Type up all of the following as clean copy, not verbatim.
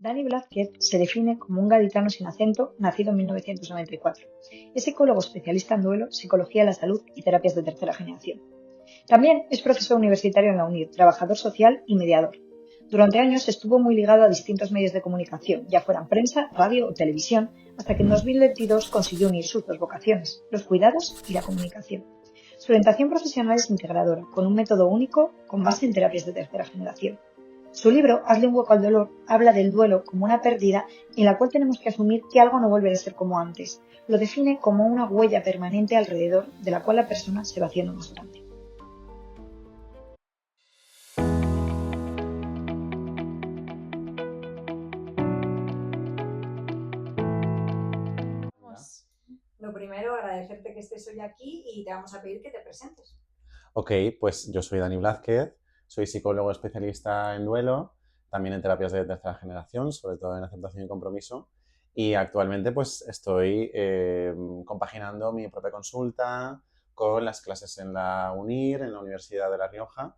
Dani Blázquez se define como un gaditano sin acento, nacido en 1994. Es psicólogo especialista en duelo, psicología de la salud y terapias de tercera generación. También es profesor universitario en la UNIR, trabajador social y mediador. Durante años estuvo muy ligado a distintos medios de comunicación, ya fueran prensa, radio o televisión, hasta que en 2022 consiguió unir sus dos vocaciones, los cuidados y la comunicación. Su orientación profesional es integradora, con un método único con base en terapias de tercera generación. Su libro, Hazle un hueco al dolor, habla del duelo como una pérdida en la cual tenemos que asumir que algo no vuelve a ser como antes. Lo define como una huella permanente alrededor de la cual la persona se va haciendo más grande. Lo primero, agradecerte que estés hoy aquí y te vamos a pedir que te presentes. Ok, pues yo soy Dani Blázquez, soy psicólogo especialista en duelo, también en terapias de tercera generación, sobre todo en aceptación y compromiso, y actualmente pues estoy compaginando mi propia consulta con las clases en la UNIR, en la Universidad de La Rioja,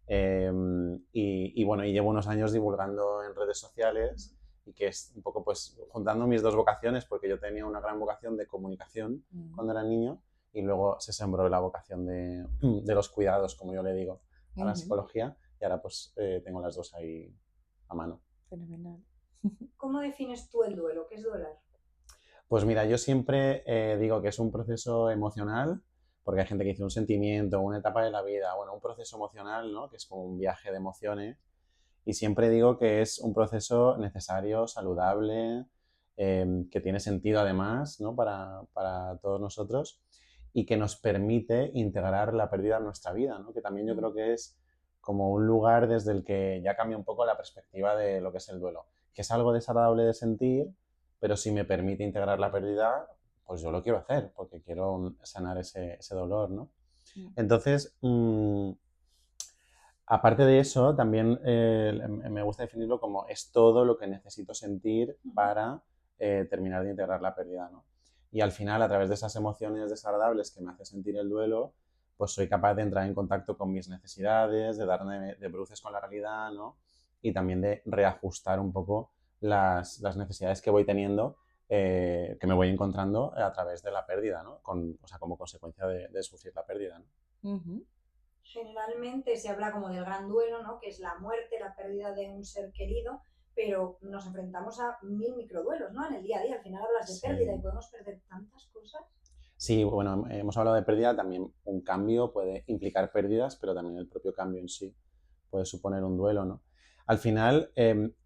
y llevo unos años divulgando en redes sociales y que es un poco pues juntando mis dos vocaciones, porque yo tenía una gran vocación de comunicación cuando era niño, y luego se sembró la vocación de los cuidados, como yo le digo, a la psicología, y ahora pues tengo las dos ahí a mano. Fenomenal. ¿Cómo defines tú el duelo? ¿Qué es duelar? Pues mira, yo siempre digo que es un proceso emocional, porque hay gente que dice un sentimiento, una etapa de la vida, bueno, un proceso emocional, ¿no? Que es como un viaje de emociones, y siempre digo que es un proceso necesario, saludable, que tiene sentido además, ¿no? para todos nosotros, y que nos permite integrar la pérdida en nuestra vida, ¿no? Que también yo creo que es como un lugar desde el que ya cambia un poco la perspectiva de lo que es el duelo, que es algo desagradable de sentir, pero si me permite integrar la pérdida, pues yo lo quiero hacer, porque quiero sanar ese dolor, ¿no? Entonces, aparte de eso, también me gusta definirlo como es todo lo que necesito sentir para terminar de integrar la pérdida, ¿no? Y al final, a través de esas emociones desagradables que me hace sentir el duelo, pues soy capaz de entrar en contacto con mis necesidades, de darme de bruces con la realidad, ¿no? Y también de reajustar un poco las necesidades que voy teniendo, que me voy encontrando a través de la pérdida, ¿no? O sea, como consecuencia de sufrir la pérdida, ¿no? Generalmente se habla como del gran duelo, ¿no? Que es la muerte, la pérdida de un ser querido, pero nos enfrentamos a 1000 microduelos, ¿no? En el día a día, al final hablas de pérdida y podemos perder tantas cosas. Sí, bueno, hemos hablado de pérdida, también un cambio puede implicar pérdidas, pero también el propio cambio en sí puede suponer un duelo, ¿no? Al final,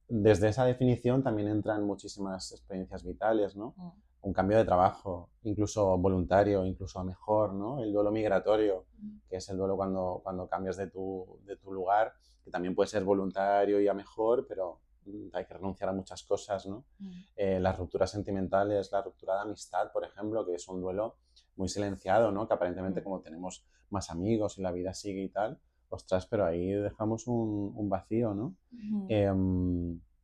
desde esa definición también entran muchísimas experiencias vitales, ¿no? Un cambio de trabajo, incluso voluntario, incluso a mejor, ¿no? El duelo migratorio, que es el duelo cuando cambias de tu lugar, que también puede ser voluntario y a mejor, pero hay que renunciar a muchas cosas, ¿no? Las rupturas sentimentales, la ruptura de amistad, por ejemplo, que es un duelo muy silenciado, ¿no? Que aparentemente como tenemos más amigos y la vida sigue y tal, ostras, pero ahí dejamos un vacío, ¿no?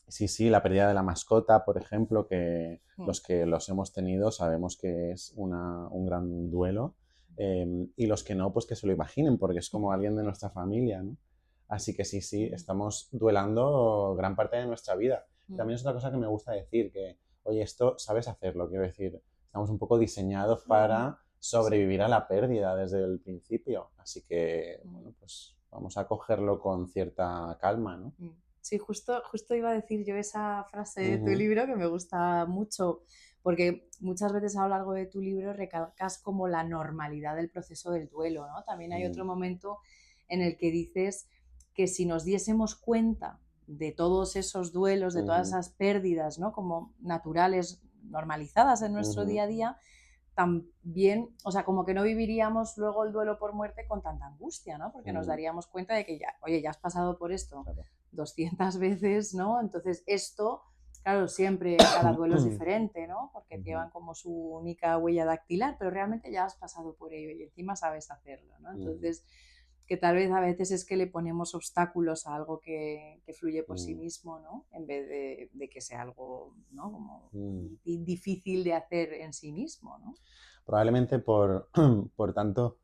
Sí, la pérdida de la mascota, por ejemplo, que los que los hemos tenido sabemos que es un gran duelo, y los que no, pues que se lo imaginen, porque es como alguien de nuestra familia, ¿no? Así que sí, estamos duelando gran parte de nuestra vida. También es otra cosa que me gusta decir, que, oye, esto sabes hacerlo, quiero decir, estamos un poco diseñados para sobrevivir a la pérdida desde el principio, así que, bueno, pues vamos a cogerlo con cierta calma, ¿no? Sí, justo iba a decir yo esa frase de tu libro que me gusta mucho, porque muchas veces a lo largo de tu libro recalcas como la normalidad del proceso del duelo, ¿no? También hay otro momento en el que dices que si nos diésemos cuenta de todos esos duelos, de todas esas pérdidas, ¿no? Como naturales, normalizadas en nuestro día a día, también, o sea, como que no viviríamos luego el duelo por muerte con tanta angustia, ¿no? Porque nos daríamos cuenta de que ya, oye, ya has pasado por esto 200 veces, ¿no? Entonces esto, claro, siempre cada duelo es diferente, ¿no? Porque llevan como su única huella dactilar, pero realmente ya has pasado por ello y encima sabes hacerlo, ¿no? Entonces, que tal vez a veces es que le ponemos obstáculos a algo que fluye por sí mismo, ¿no? En vez de que sea algo, ¿no? Como difícil de hacer en sí mismo, ¿no? Probablemente por tanto,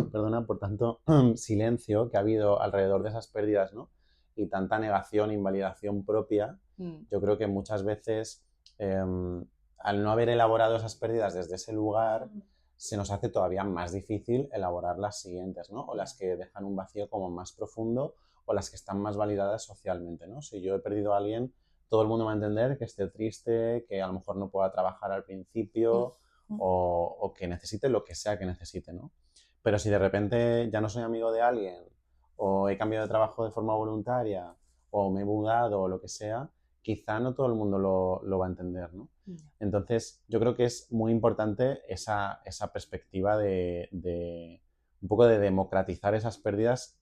perdona, por tanto silencio que ha habido alrededor de esas pérdidas, ¿no? Y tanta negación, invalidación propia, Yo creo que muchas veces, al no haber elaborado esas pérdidas desde ese lugar, se nos hace todavía más difícil elaborar las siguientes, ¿no? O las que dejan un vacío como más profundo o las que están más validadas socialmente, ¿no? Si yo he perdido a alguien, todo el mundo va a entender que esté triste, que a lo mejor no pueda trabajar al principio o que necesite lo que sea que necesite, ¿no? Pero si de repente ya no soy amigo de alguien o he cambiado de trabajo de forma voluntaria o me he mudado o lo que sea, quizá no todo el mundo lo va a entender, ¿no? Entonces, yo creo que es muy importante esa perspectiva de un poco de democratizar esas pérdidas,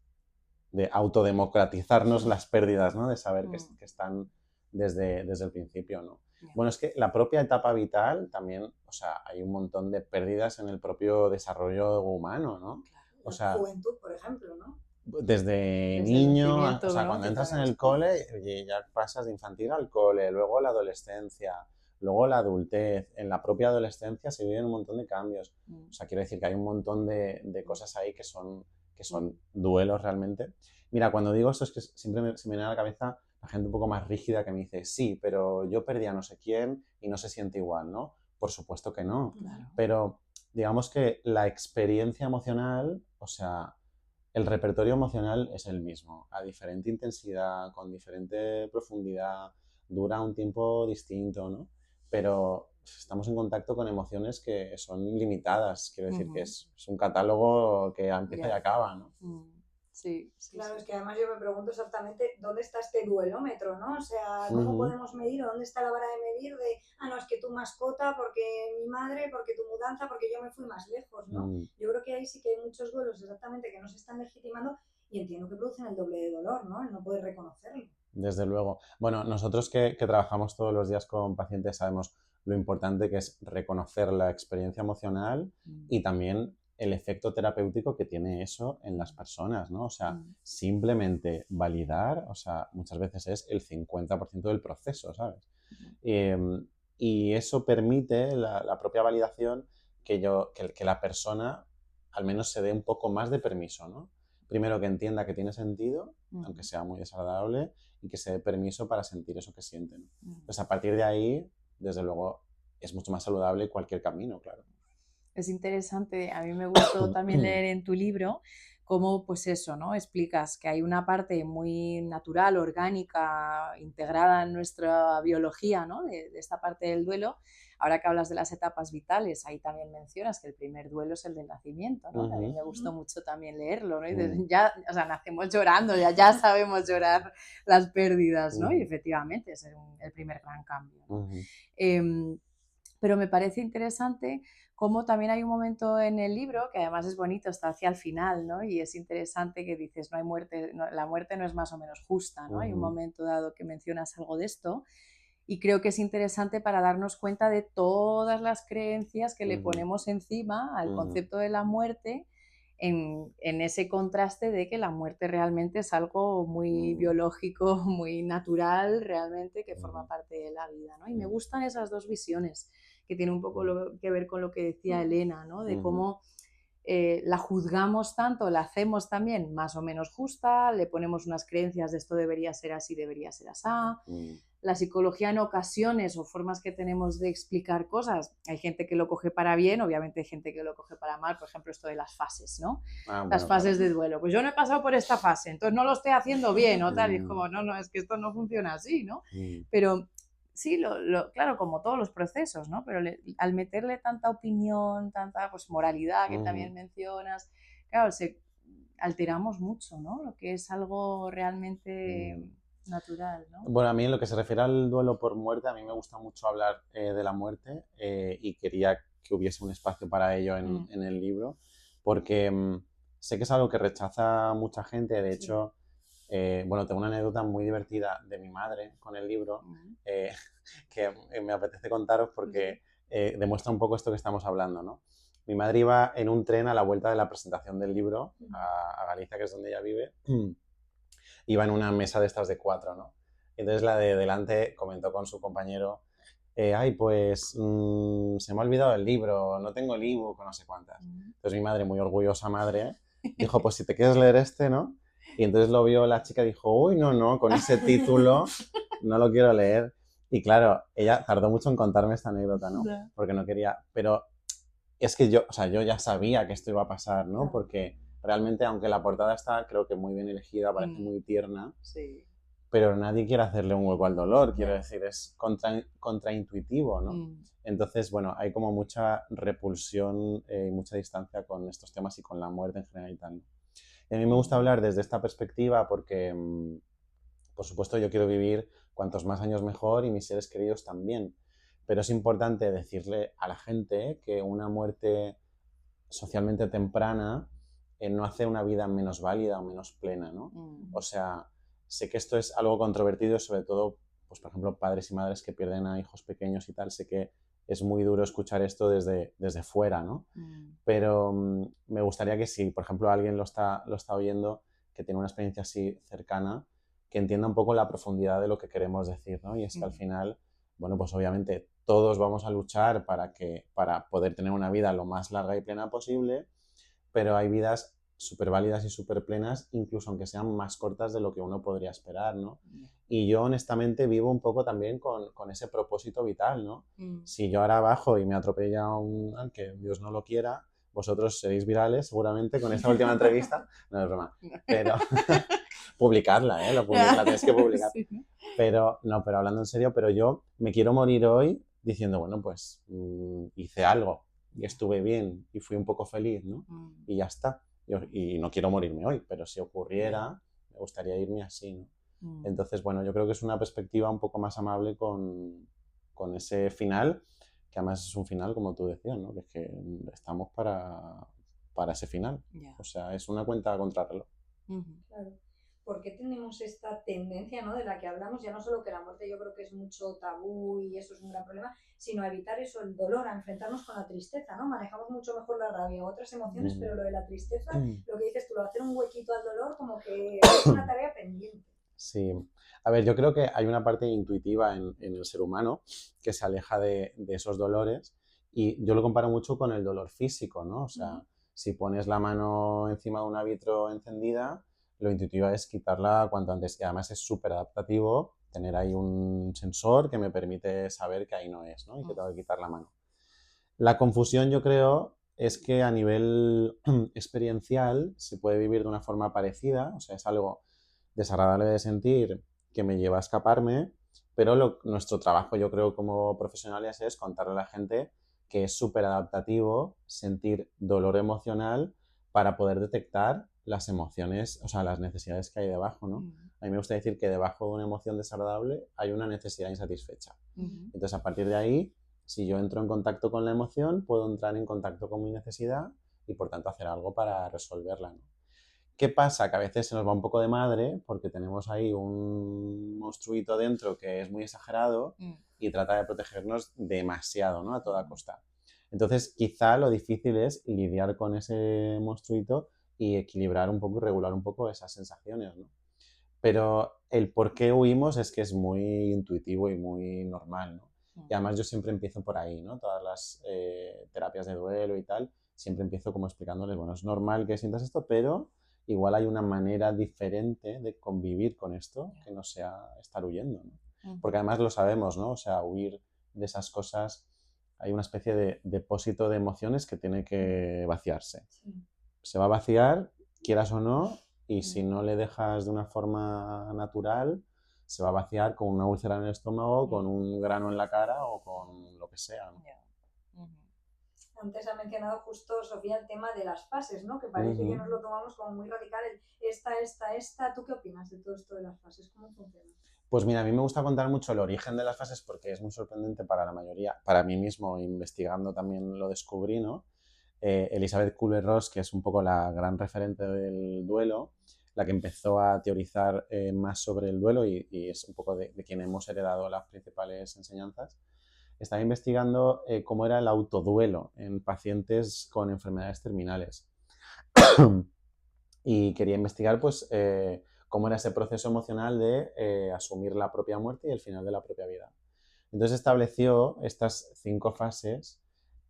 de autodemocratizarnos las pérdidas, ¿no? De saber que están desde el principio, ¿no? Bueno, es que la propia etapa vital también, o sea, hay un montón de pérdidas en el propio desarrollo humano, ¿no? O sea, la juventud, por ejemplo, ¿no? Desde el niño, nacimiento, o sea, ¿no? cuando Que entras en también el cole, oye, ya pasas de infantil al cole, luego la adolescencia, luego la adultez. En la propia adolescencia se viven un montón de cambios. O sea, quiero decir que hay un montón de cosas ahí que son duelos realmente. Mira, cuando digo esto es que siempre se me viene a la cabeza la gente un poco más rígida que me dice, sí, pero yo perdí a no sé quién y no se siente igual, ¿no? Por supuesto que no. Claro. Pero digamos que la experiencia emocional, o sea, el repertorio emocional es el mismo, a diferente intensidad, con diferente profundidad, dura un tiempo distinto, ¿no? Pero estamos en contacto con emociones que son limitadas, quiero decir que es un catálogo que empieza y acaba, ¿no? Sí, claro, es que además yo me pregunto exactamente dónde está este duelómetro, ¿no? O sea, ¿cómo podemos medir o dónde está la vara de medir de, no, es que tu mascota, porque mi madre, porque tu mudanza, porque yo me fui más lejos, ¿no? Yo creo que ahí sí que hay muchos duelos exactamente que no se están legitimando y entiendo que producen el doble de dolor, ¿no? El no poder reconocerlo. Desde luego. Bueno, nosotros que trabajamos todos los días con pacientes sabemos lo importante que es reconocer la experiencia emocional y también el efecto terapéutico que tiene eso en las personas, ¿no? O sea, simplemente validar, o sea, muchas veces es el 50% del proceso, ¿sabes? Y eso permite, la propia validación, que la persona al menos se dé un poco más de permiso, ¿no? Primero que entienda que tiene sentido, aunque sea muy desagradable, y que se dé permiso para sentir eso que siente, ¿no? Entonces, a partir de ahí, desde luego, es mucho más saludable cualquier camino, claro. Es interesante, a mí me gustó también leer en tu libro cómo, pues eso, ¿no? Explicas que hay una parte muy natural, orgánica, integrada en nuestra biología, ¿no? De esta parte del duelo. Ahora que hablas de las etapas vitales, ahí también mencionas que el primer duelo es el del nacimiento, ¿no? A mí me gustó mucho también leerlo, ¿no? Y ya, o sea, nacemos llorando, ya sabemos llorar las pérdidas, ¿no? Y efectivamente es el primer gran cambio, ¿no? Pero me parece interesante cómo también hay un momento en el libro, que además es bonito, está hacia el final, ¿no? Y es interesante que dices, no hay muerte, la muerte no es más o menos justa, ¿no? Hay un momento dado que mencionas algo de esto y creo que es interesante para darnos cuenta de todas las creencias que le ponemos encima al concepto de la muerte en ese contraste de que la muerte realmente es algo muy biológico, muy natural, realmente, que forma parte de la vida, ¿no? Y me gustan esas dos visiones, que tienen un poco que ver con lo que decía Elena, ¿no? De cómo la juzgamos tanto, la hacemos también más o menos justa, le ponemos unas creencias de esto debería ser así, debería ser así. La psicología en ocasiones o formas que tenemos de explicar cosas, hay gente que lo coge para bien, obviamente hay gente que lo coge para mal, por ejemplo esto de las fases, ¿no? Las fases de duelo, pues yo no he pasado por esta fase, entonces no lo estoy haciendo bien o tal, y es como, no, es que esto no funciona así, ¿no? Pero sí, claro, como todos los procesos, ¿no? Pero al meterle tanta opinión, tanta pues, moralidad que también mencionas, claro, alteramos mucho, ¿no? Lo que es algo realmente natural, ¿no? Bueno, a mí en lo que se refiere al duelo por muerte, a mí me gusta mucho hablar de la muerte y quería que hubiese un espacio para ello en el libro, porque sé que es algo que rechaza mucha gente, de hecho, bueno, tengo una anécdota muy divertida de mi madre con el libro que me apetece contaros porque demuestra un poco esto que estamos hablando, ¿no? Mi madre iba en un tren a la vuelta de la presentación del libro a Galicia, que es donde ella vive, iba en una mesa de estas de 4, ¿no? Entonces la de delante comentó con su compañero, ay, pues se me ha olvidado el libro, no tengo el ebook, no sé cuántas. Entonces mi madre, muy orgullosa madre, dijo, pues si te quieres leer este, ¿no? Y entonces lo vio la chica y dijo, uy, no, con ese título no lo quiero leer. Y claro, ella tardó mucho en contarme esta anécdota, ¿no? Porque no quería, pero es que yo, o sea, yo ya sabía que esto iba a pasar, ¿no? Porque realmente, aunque la portada está, creo que muy bien elegida, parece muy tierna, Sí. pero nadie quiere hacerle un hueco al dolor, quiero decir, es contraintuitivo, ¿no? Entonces, bueno, hay como mucha repulsión y mucha distancia con estos temas y con la muerte en general y tal, ¿no? Y a mí me gusta hablar desde esta perspectiva porque, por supuesto, yo quiero vivir cuantos más años mejor y mis seres queridos también. Pero es importante decirle a la gente que una muerte socialmente temprana no hace una vida menos válida o menos plena, ¿no? O sea, sé que esto es algo controvertido, sobre todo, pues por ejemplo, padres y madres que pierden a hijos pequeños y tal. Sé que es muy duro escuchar esto desde fuera, ¿no? Pero me gustaría que si, por ejemplo, alguien lo está oyendo, que tiene una experiencia así cercana, que entienda un poco la profundidad de lo que queremos decir, ¿no? Y es que al final, bueno, pues obviamente todos vamos a luchar para poder tener una vida lo más larga y plena posible, pero hay vidas súper válidas y súper plenas, incluso aunque sean más cortas de lo que uno podría esperar, ¿no? Y yo honestamente vivo un poco también con ese propósito vital, ¿no? Si yo ahora bajo y me atropella que Dios no lo quiera, vosotros seréis virales seguramente con esta última entrevista. No es broma, pero publicarla, ¿eh? La tenéis que publicar. Sí. Pero hablando en serio, pero yo me quiero morir hoy diciendo, bueno, pues hice algo y estuve bien y fui un poco feliz, ¿no? Y ya está. Y no quiero morirme hoy, pero si ocurriera, me gustaría irme así, ¿no? Entonces, bueno, yo creo que es una perspectiva un poco más amable con ese final, que además es un final, como tú decías, ¿no? Que es que estamos para ese final. O sea, es una cuenta contrarreloj. Claro. ¿Por qué tenemos esta tendencia, ¿no?, de la que hablamos? Ya no solo que la muerte yo creo que es mucho tabú y eso es un gran problema, sino a evitar eso, el dolor, a enfrentarnos con la tristeza, ¿no? Manejamos mucho mejor la rabia o otras emociones, pero lo de la tristeza, lo que dices tú, lo de hacer un huequito al dolor, como que es una tarea pendiente. Sí. A ver, yo creo que hay una parte intuitiva en el ser humano que se aleja de esos dolores, y yo lo comparo mucho con el dolor físico, ¿no? O sea, si pones la mano encima de una vitro encendida, lo intuitivo es quitarla cuanto antes. Y además es súper adaptativo tener ahí un sensor que me permite saber que ahí no es, ¿no? Y que tengo que quitar la mano. La confusión, yo creo, es que a nivel experiencial se puede vivir de una forma parecida. O sea, es algo desagradable de sentir que me lleva a escaparme, pero nuestro trabajo, yo creo, como profesionales es contarle a la gente que es súper adaptativo sentir dolor emocional para poder detectar las emociones, o sea, las necesidades que hay debajo, ¿no? A mí me gusta decir que debajo de una emoción desagradable hay una necesidad insatisfecha. Entonces, a partir de ahí, si yo entro en contacto con la emoción, puedo entrar en contacto con mi necesidad y, por tanto, hacer algo para resolverla, ¿no? ¿Qué pasa? Que a veces se nos va un poco de madre porque tenemos ahí un monstruito dentro que es muy exagerado y trata de protegernos demasiado, ¿no? A toda costa. Entonces, quizá lo difícil es lidiar con ese monstruito y equilibrar un poco y regular un poco esas sensaciones, ¿no? Pero el por qué huimos es que es muy intuitivo y muy normal, ¿no? Y además yo siempre empiezo por ahí, ¿no? Todas las terapias de duelo y tal, siempre empiezo como explicándoles, bueno, es normal que sientas esto, pero igual hay una manera diferente de convivir con esto que no sea estar huyendo, ¿no? Porque además lo sabemos, ¿no? O sea, huir de esas cosas, hay una especie de depósito de emociones que tiene que vaciarse. Se va a vaciar, quieras o no, y si no le dejas de una forma natural, se va a vaciar con una úlcera en el estómago, con un grano en la cara o con lo que sea, ¿no? Antes ha mencionado justo, Sofía, el tema de las fases, ¿no? Que parece que nos lo tomamos como muy radical. Esta. ¿Tú qué opinas de todo esto de las fases? ¿Cómo funciona? Pues mira, a mí me gusta contar mucho el origen de las fases porque es muy sorprendente para la mayoría. Para mí mismo, investigando también lo descubrí, ¿no? Elizabeth Kübler-Ross, que es un poco la gran referente del duelo, la que empezó a teorizar más sobre el duelo y es un poco de quien hemos heredado las principales enseñanzas. Estaba investigando cómo era el autoduelo en pacientes con enfermedades terminales. Y quería investigar pues cómo era ese proceso emocional de asumir la propia muerte y el final de la propia vida. Entonces estableció estas 5 fases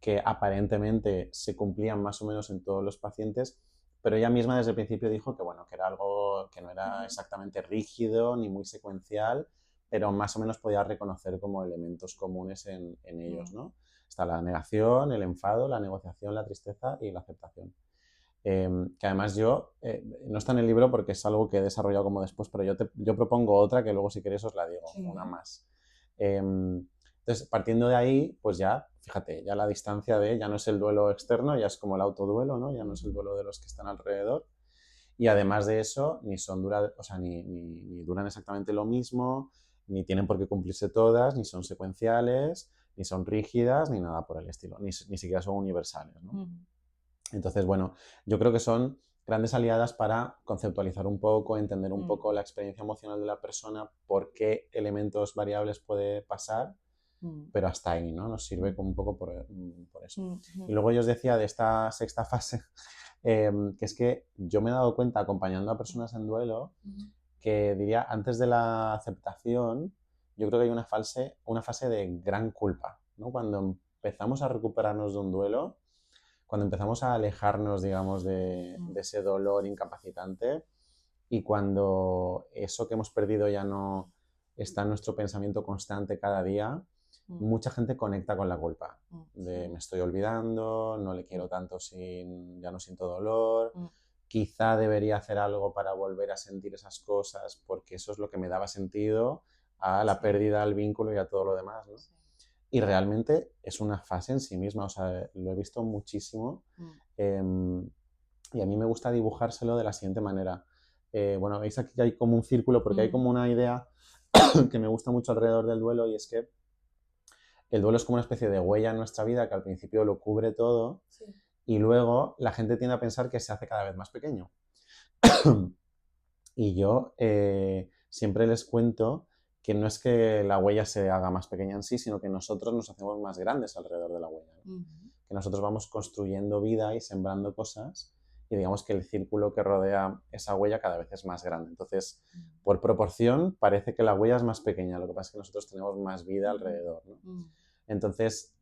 que aparentemente se cumplían más o menos en todos los pacientes, pero ella misma desde el principio dijo que, bueno, que era algo que no era exactamente rígido ni muy secuencial, pero más o menos podía reconocer como elementos comunes en ellos, ¿no? Está la negación, el enfado, la negociación, la tristeza y la aceptación. Que además no está en el libro porque es algo que he desarrollado como después, pero yo propongo otra que luego si queréis os la digo, una más. Entonces, partiendo de ahí, pues ya, fíjate, ya la distancia ya no es el duelo externo, ya es como el autoduelo, ¿no? Ya no es el duelo de los que están alrededor. Y además de eso, ni duran exactamente lo mismo, ni tienen por qué cumplirse todas, ni son secuenciales, ni son rígidas, ni nada por el estilo, ni siquiera son universales, ¿no? Entonces, bueno, yo creo que son grandes aliadas para conceptualizar un poco, entender un poco la experiencia emocional de la persona, por qué elementos variables puede pasar, pero hasta ahí, ¿no? Nos sirve como un poco por eso. Y luego yo os decía de esta sexta fase, que es que yo me he dado cuenta acompañando a personas en duelo que diría, antes de la aceptación, yo creo que hay una fase de gran culpa, ¿no? Cuando empezamos a recuperarnos de un duelo, cuando empezamos a alejarnos, digamos, de ese dolor incapacitante y cuando eso que hemos perdido ya no está en nuestro pensamiento constante cada día, mucha gente conecta con la culpa. Me estoy olvidando, no le quiero tanto ya no siento dolor, quizá debería hacer algo para volver a sentir esas cosas porque eso es lo que me daba sentido a la pérdida del vínculo y a todo lo demás, ¿no? Y realmente es una fase en sí misma, o sea, lo he visto muchísimo y a mí me gusta dibujárselo de la siguiente manera. Bueno, veis aquí que hay como un círculo porque hay como una idea que me gusta mucho alrededor del duelo y es que el duelo es como una especie de huella en nuestra vida que al principio lo cubre todo y luego la gente tiende a pensar que se hace cada vez más pequeño. Y yo siempre les cuento que no es que la huella se haga más pequeña en sí, sino que nosotros nos hacemos más grandes alrededor de la huella, ¿no? Que nosotros vamos construyendo vida y sembrando cosas y digamos que el círculo que rodea esa huella cada vez es más grande. Entonces, por proporción, parece que la huella es más pequeña, lo que pasa es que nosotros tenemos más vida alrededor, ¿no? Entonces,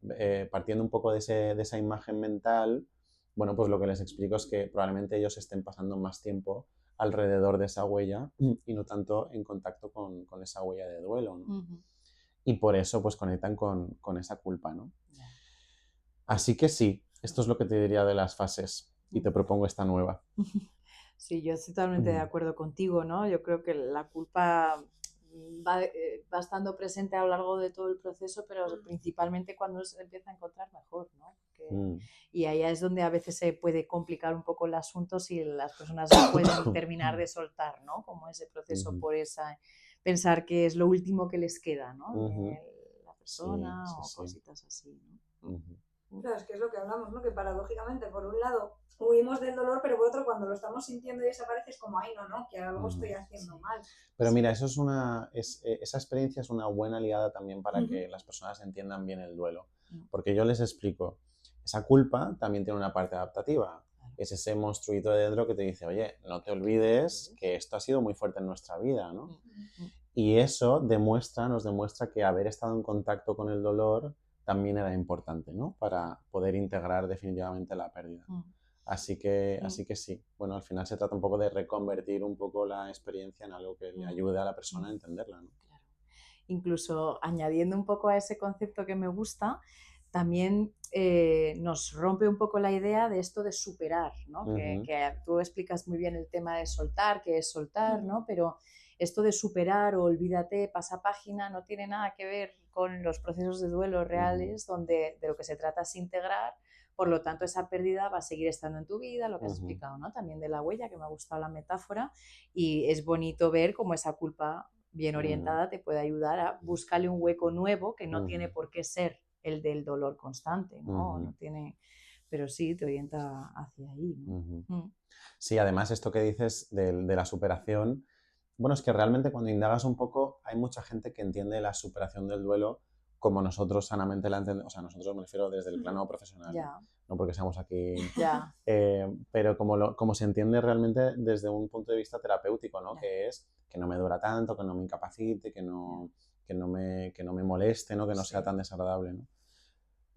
partiendo un poco de esa imagen mental, bueno, pues lo que les explico es que probablemente ellos estén pasando más tiempo alrededor de esa huella y no tanto en contacto con esa huella de duelo, ¿no? Y por eso pues conectan con esa culpa, ¿no? Así que sí, esto es lo que te diría de las fases y te propongo esta nueva. Sí, yo estoy totalmente de acuerdo contigo, ¿no? Yo creo que la culpa va estando presente a lo largo de todo el proceso, pero principalmente cuando se empieza a encontrar mejor, ¿no? Y ahí es donde a veces se puede complicar un poco el asunto si las personas no pueden terminar de soltar, ¿no? Como ese proceso por pensar que es lo último que les queda, ¿no? De la persona o cositas así, ¿no? Claro, es que es lo que hablamos, ¿no? Que paradójicamente, por un lado, huimos del dolor, pero por otro, cuando lo estamos sintiendo y desaparece, es como, ay, no, que algo estoy haciendo mal. Pero mira, esa experiencia es una buena aliada también para que las personas entiendan bien el duelo. Porque yo les explico, esa culpa también tiene una parte adaptativa. Es ese monstruito de dentro que te dice, oye, no te olvides que esto ha sido muy fuerte en nuestra vida, ¿no? Y eso nos demuestra que haber estado en contacto con el dolor también era importante, ¿no? Para poder integrar definitivamente la pérdida. Así que sí. Bueno, al final se trata un poco de reconvertir un poco la experiencia en algo que le ayude a la persona a entenderla, ¿no? Claro. Incluso añadiendo un poco a ese concepto que me gusta, también nos rompe un poco la idea de esto de superar, ¿no? Que tú explicas muy bien el tema de soltar, que es soltar, ¿no? Pero esto de superar o olvídate, pasa página, no tiene nada que ver con los procesos de duelo reales, donde de lo que se trata es integrar. Por lo tanto, esa pérdida va a seguir estando en tu vida, lo que has explicado, ¿no? También de la huella, que me ha gustado la metáfora, y es bonito ver cómo esa culpa bien orientada te puede ayudar a buscarle un hueco nuevo que no tiene por qué ser el del dolor constante, ¿no? No tiene, pero sí te orienta hacia ahí, ¿no? Sí, además esto que dices de la superación, bueno, es que realmente cuando indagas un poco hay mucha gente que entiende la superación del duelo como nosotros sanamente la entendemos, o sea, nosotros me refiero desde el plano profesional, no porque seamos aquí, pero como se entiende realmente desde un punto de vista terapéutico, ¿no? Que es que no me dura tanto, que no me incapacite, que no me moleste, ¿no? Que no sea tan desagradable, ¿no?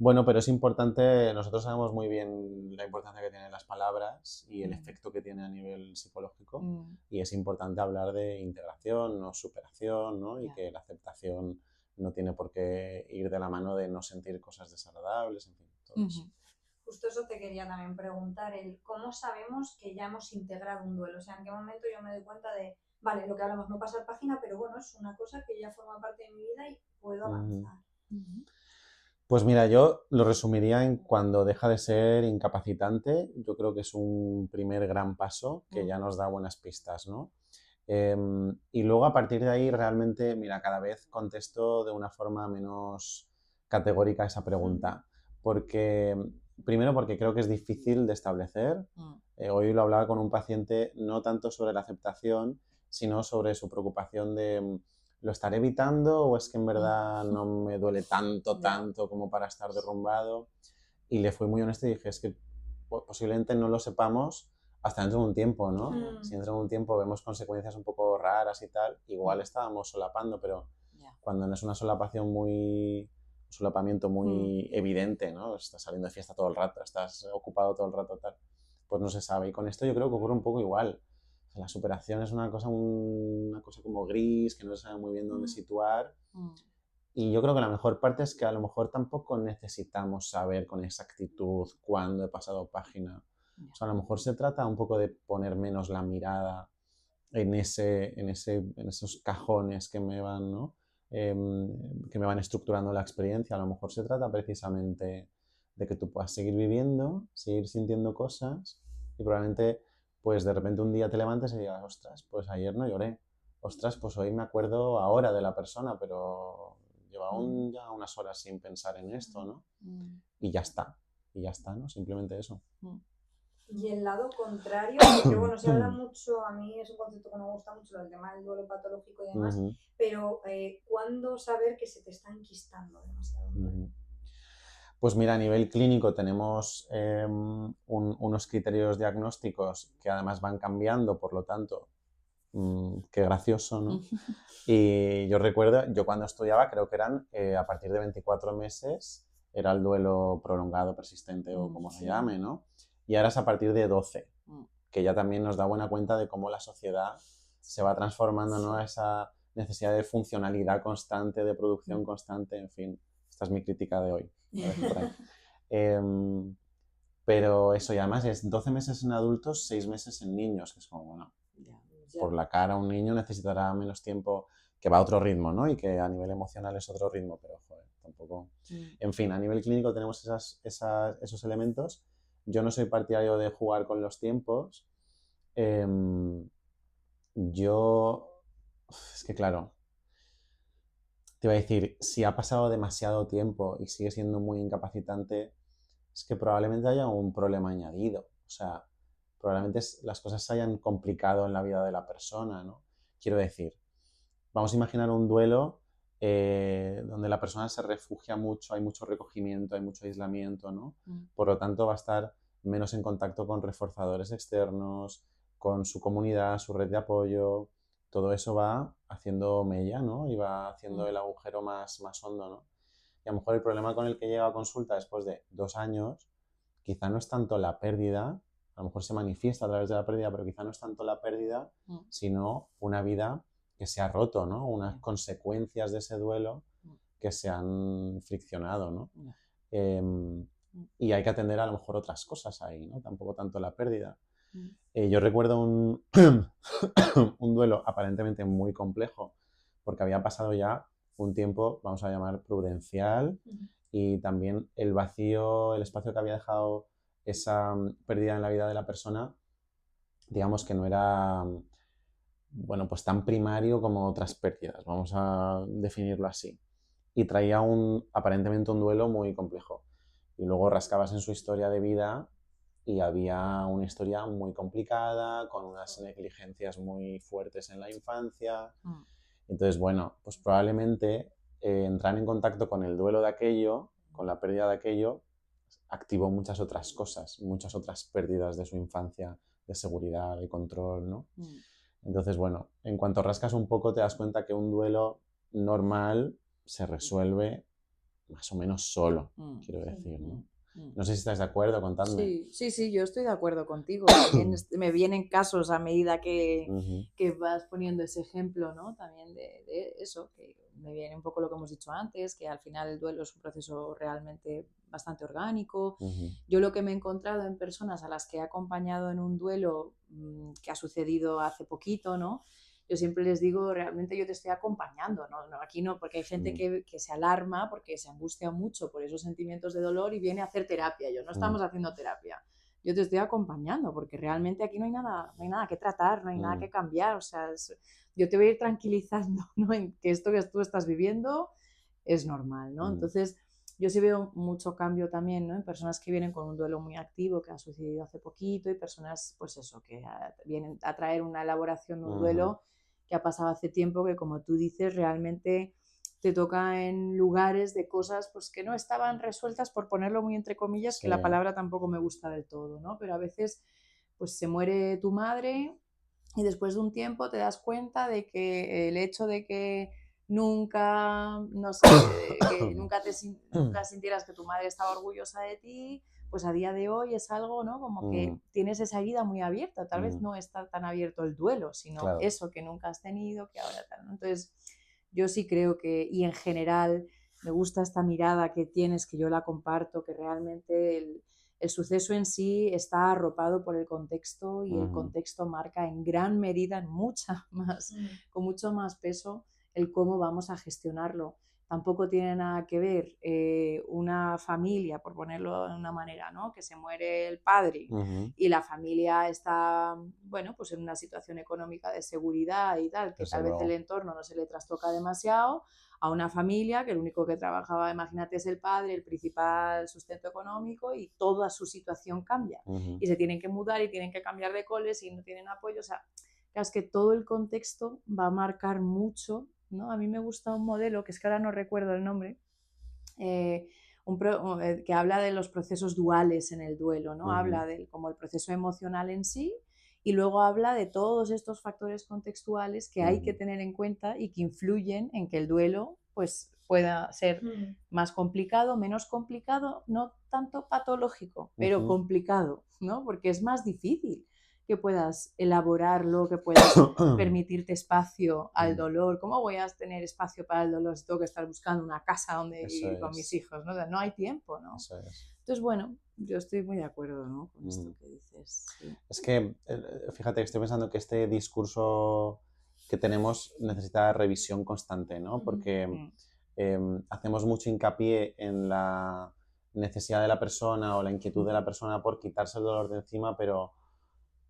Bueno, pero es importante, nosotros sabemos muy bien la importancia que tienen las palabras y el efecto que tiene a nivel psicológico, y es importante hablar de integración, no superación, ¿no? Y que la aceptación no tiene por qué ir de la mano de no sentir cosas desagradables, en fin, todo eso. Justo eso te quería también preguntar, el cómo sabemos que ya hemos integrado un duelo, o sea, en qué momento yo me doy cuenta de, vale, lo que hablamos, no pasar página, pero bueno, es una cosa que ya forma parte de mi vida y puedo avanzar. Pues mira, yo lo resumiría en cuando deja de ser incapacitante. Yo creo que es un primer gran paso que ya nos da buenas pistas, ¿no? Y luego a partir de ahí realmente, mira, cada vez contesto de una forma menos categórica esa pregunta. Primero porque creo que es difícil de establecer. Hoy lo hablaba con un paciente no tanto sobre la aceptación, sino sobre su preocupación de ¿lo estaré evitando o es que en verdad no me duele tanto como para estar derrumbado? Y le fui muy honesto y dije, es que posiblemente no lo sepamos hasta dentro de un tiempo, ¿no? Si dentro de un tiempo vemos consecuencias un poco raras y tal, igual estábamos solapando, pero cuando no es una solapamiento muy evidente, ¿no? Estás saliendo de fiesta todo el rato, estás ocupado todo el rato, tal, pues no se sabe. Y con esto yo creo que ocurre un poco igual. O sea, la superación es una cosa como gris, que no se sabe muy bien dónde situar. Y yo creo que la mejor parte es que a lo mejor tampoco necesitamos saber con exactitud cuándo he pasado página. O sea, a lo mejor se trata un poco de poner menos la mirada en esos cajones que me van, ¿no? Que me van estructurando la experiencia. A lo mejor se trata precisamente de que tú puedas seguir viviendo, seguir sintiendo cosas y probablemente pues de repente un día te levantes y digas, ostras, pues ayer no lloré. Ostras, pues hoy me acuerdo ahora de la persona, pero llevaba ya unas horas sin pensar en esto, ¿no? Y ya está, ¿no? Simplemente eso. Y el lado contrario, porque bueno, se habla mucho, a mí es un concepto que me gusta mucho, el tema del duelo patológico y demás, pero ¿cuándo saber que se te está enquistando demasiado? Pues mira, a nivel clínico tenemos unos criterios diagnósticos que además van cambiando, por lo tanto, qué gracioso, ¿no? Y yo recuerdo, yo cuando estudiaba creo que eran a partir de 24 meses, era el duelo prolongado, persistente o como se llame, ¿no? Y ahora es a partir de 12, que ya también nos da buena cuenta de cómo la sociedad se va transformando, ¿no? A esa necesidad de funcionalidad constante, de producción constante, en fin. Esta es mi crítica de hoy. Pero eso, y además es 12 meses en adultos, 6 meses en niños, que es como, bueno, por la cara un niño necesitará menos tiempo, que va a otro ritmo, ¿no? Y que a nivel emocional es otro ritmo, pero joder, tampoco... En fin, a nivel clínico tenemos esos elementos. Yo no soy partidario de jugar con los tiempos. Es que claro, te iba a decir, si ha pasado demasiado tiempo y sigue siendo muy incapacitante, es que probablemente haya un problema añadido. O sea, probablemente las cosas se hayan complicado en la vida de la persona, ¿no? Quiero decir, vamos a imaginar un duelo donde la persona se refugia mucho, hay mucho recogimiento, hay mucho aislamiento, ¿no? Por lo tanto, va a estar menos en contacto con reforzadores externos, con su comunidad, su red de apoyo. Todo eso va haciendo mella, ¿no? Y va haciendo el agujero más hondo, ¿no? Y a lo mejor el problema con el que llega a consulta después de 2 años, quizá no es tanto la pérdida, a lo mejor se manifiesta a través de la pérdida, pero quizá no es tanto la pérdida, sino una vida que se ha roto, ¿no? Unas consecuencias de ese duelo que se han friccionado, ¿no? Y hay que atender a lo mejor otras cosas ahí, ¿no? Tampoco tanto la pérdida. Yo recuerdo un duelo aparentemente muy complejo, porque había pasado ya un tiempo, vamos a llamar prudencial, y también el vacío, el espacio que había dejado esa pérdida en la vida de la persona, digamos que no era, bueno, pues tan primario como otras pérdidas, vamos a definirlo así. Y traía aparentemente un duelo muy complejo. Y luego rascabas en su historia de vida y había una historia muy complicada, con unas negligencias muy fuertes en la infancia. Entonces, bueno, pues probablemente entrar en contacto con el duelo de aquello, con la pérdida de aquello, activó muchas otras cosas, muchas otras pérdidas de su infancia, de seguridad, de control, ¿no? Entonces, bueno, en cuanto rascas un poco te das cuenta que un duelo normal se resuelve más o menos solo, quiero decir, ¿no? No sé si estás de acuerdo, contadme. Sí, yo estoy de acuerdo contigo. También me vienen casos a medida que vas poniendo ese ejemplo, ¿no? También de eso, que me viene un poco lo que hemos dicho antes, que al final el duelo es un proceso realmente bastante orgánico. Yo lo que me he encontrado en personas a las que he acompañado en un duelo que ha sucedido hace poquito, ¿no? Yo siempre les digo, realmente yo te estoy acompañando, ¿no? Aquí no, porque hay gente que se alarma, porque se angustia mucho por esos sentimientos de dolor y viene a hacer terapia. No estamos haciendo terapia. Yo te estoy acompañando, porque realmente aquí no hay nada que tratar, no hay nada que cambiar. O sea, yo te voy a ir tranquilizando, ¿no? En que esto que tú estás viviendo es normal, ¿no? Entonces, yo sí veo mucho cambio también, ¿no? En personas que vienen con un duelo muy activo, que ha sucedido hace poquito, y personas, pues eso, que vienen a traer una elaboración de un duelo que ha pasado hace tiempo, que como tú dices, realmente te toca en lugares de cosas pues, que no estaban resueltas, por ponerlo muy entre comillas, que la palabra tampoco me gusta del todo, ¿no? Pero a veces pues se muere tu madre y después de un tiempo te das cuenta de que el hecho de que nunca, no sé, que nunca sintieras que tu madre estaba orgullosa de ti, pues a día de hoy es algo, ¿no? Como que tienes esa herida muy abierta. Tal vez no está tan abierto el duelo, sino eso que nunca has tenido, que ahora tal, ¿no? Entonces, yo sí creo que, y en general, me gusta esta mirada que tienes, que yo la comparto, que realmente el suceso en sí está arropado por el contexto y el contexto marca en gran medida, con mucho más peso, el cómo vamos a gestionarlo. Tampoco tiene nada que ver una familia, por ponerlo de una manera, ¿no? Que se muere el padre y la familia está, bueno, pues en una situación económica de seguridad y tal, que tal vez el entorno no se le trastoca demasiado, a una familia que el único que trabajaba, imagínate, es el padre, el principal sustento económico, y toda su situación cambia. Y se tienen que mudar y tienen que cambiar de coles y no tienen apoyo. O sea, es que todo el contexto va a marcar mucho, ¿no? A mí me gusta un modelo, que es que ahora no recuerdo el nombre, que habla de los procesos duales en el duelo, ¿no? Habla de como el proceso emocional en sí, y luego habla de todos estos factores contextuales que hay que tener en cuenta y que influyen en que el duelo pues, pueda ser más complicado, menos complicado, no tanto patológico, pero complicado, ¿no? Porque es más difícil que puedas elaborarlo, que puedas permitirte espacio al dolor. ¿Cómo voy a tener espacio para el dolor si tengo que estar buscando una casa donde vivir con mis hijos? ¿No? No hay tiempo, ¿no? Eso es. Entonces, bueno, yo estoy muy de acuerdo, ¿no? Con esto que dices. Sí. Es que, fíjate, estoy pensando que este discurso que tenemos necesita revisión constante, ¿no? Porque hacemos mucho hincapié en la necesidad de la persona o la inquietud de la persona por quitarse el dolor de encima, pero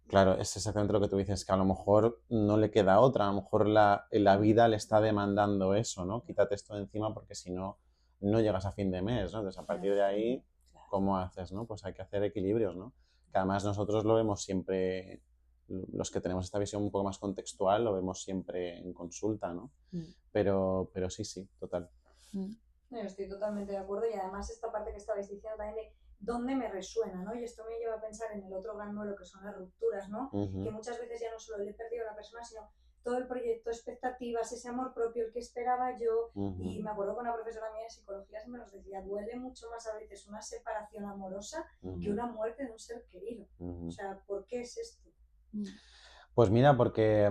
claro, es exactamente lo que tú dices, que a lo mejor no le queda otra, a lo mejor la vida le está demandando eso, ¿no? Quítate esto de encima porque si no, no llegas a fin de mes, ¿no? Entonces, a partir de ahí, ¿cómo haces, no? Pues hay que hacer equilibrios, ¿no? Que además nosotros lo vemos siempre, los que tenemos esta visión un poco más contextual, lo vemos siempre en consulta, ¿no? Pero sí, total. No, yo estoy totalmente de acuerdo, y además esta parte que estabais diciendo también de dónde me resuena, ¿no? Y esto me lleva a pensar en el otro gran duelo, que son las rupturas, ¿no? Que muchas veces ya no solo le he perdido a la persona, sino todo el proyecto, expectativas, ese amor propio, el que esperaba yo. Y me acuerdo que una profesora mía de psicología se me nos decía, duele mucho más a veces una separación amorosa que una muerte de un ser querido. O sea, ¿por qué es esto? Pues mira, porque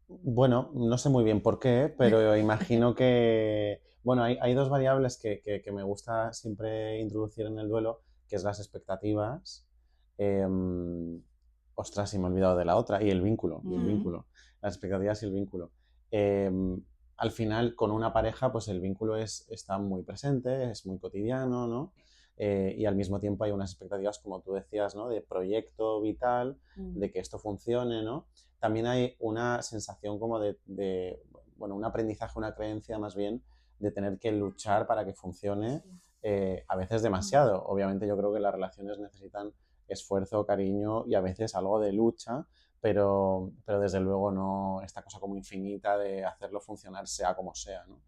bueno, no sé muy bien por qué, pero imagino que, bueno, hay dos variables que me gusta siempre introducir en el duelo, que es las expectativas, ostras, y me he olvidado de la otra, y el vínculo, las expectativas y el vínculo. Al final, con una pareja, pues el vínculo está muy presente, es muy cotidiano, ¿no? Y al mismo tiempo hay unas expectativas, como tú decías, ¿no? De proyecto vital, de que esto funcione, ¿no? También hay una sensación como bueno, un aprendizaje, una creencia más bien, de tener que luchar para que funcione, a veces demasiado. Obviamente yo creo que las relaciones necesitan esfuerzo, cariño y a veces algo de lucha, pero desde luego no esta cosa como infinita de hacerlo funcionar sea como sea, ¿no?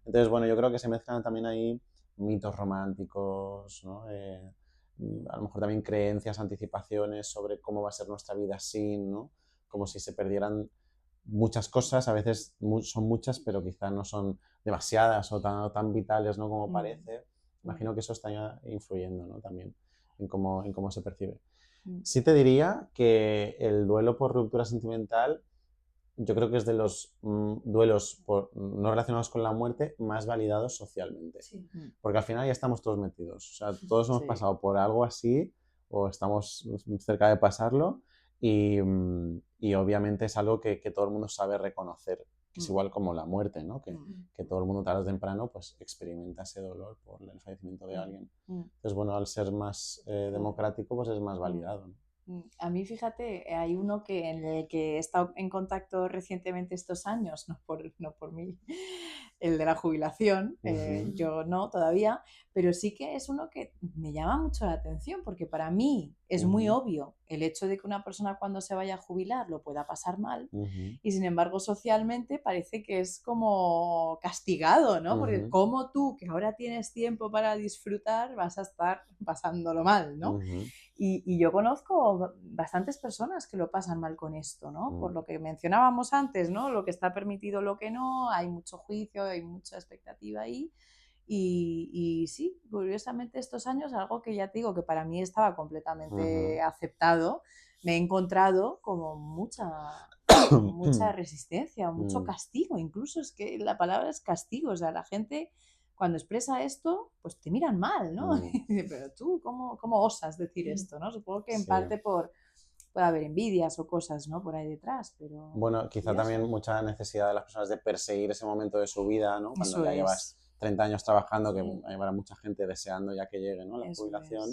Entonces, bueno, yo creo que se mezclan también ahí mitos románticos, ¿no? A lo mejor también creencias, anticipaciones sobre cómo va a ser nuestra vida sin, ¿no? Como si se perdieran muchas cosas, a veces son muchas, pero quizás no son demasiadas o tan vitales, ¿no? Como parece. Imagino que eso está ya influyendo, ¿no? También en cómo se percibe. Sí te diría que el duelo por ruptura sentimental, yo creo que es de los duelos no relacionados con la muerte más validados socialmente. Sí. Porque al final ya estamos todos metidos. O sea, todos hemos pasado por algo así o estamos cerca de pasarlo y obviamente es algo que todo el mundo sabe reconocer, que es igual como la muerte, ¿no? Que todo el mundo tarde o temprano pues experimenta ese dolor por el fallecimiento de alguien. Entonces, bueno, al ser más democrático, pues es más validado, ¿no? A mí, fíjate, hay uno en el que he estado en contacto recientemente estos años, no por mí, el de la jubilación, yo no todavía, pero sí que es uno que me llama mucho la atención, porque para mí es muy obvio el hecho de que una persona cuando se vaya a jubilar lo pueda pasar mal, y sin embargo socialmente parece que es como castigado, ¿no? Porque como tú, que ahora tienes tiempo para disfrutar, vas a estar pasándolo mal, ¿no? Y yo conozco bastantes personas que lo pasan mal con esto, ¿no? Por lo que mencionábamos antes, ¿no? Lo que está permitido, lo que no, hay mucho juicio, hay mucha expectativa ahí. Y sí, curiosamente estos años, algo que ya te digo que para mí estaba completamente aceptado, me he encontrado como mucha resistencia, mucho castigo, incluso es que la palabra es castigo, o sea, la gente cuando expresa esto, pues te miran mal, ¿no? Pero tú, ¿cómo osas decir esto, ¿no? Supongo que en parte puede haber envidias o cosas, ¿no? Por ahí detrás, pero... Bueno, quizá también mucha necesidad de las personas de perseguir ese momento de su vida, ¿no? Cuando Eso ya llevas 30 años trabajando, que habrá mucha gente deseando ya que llegue, ¿no? La jubilación.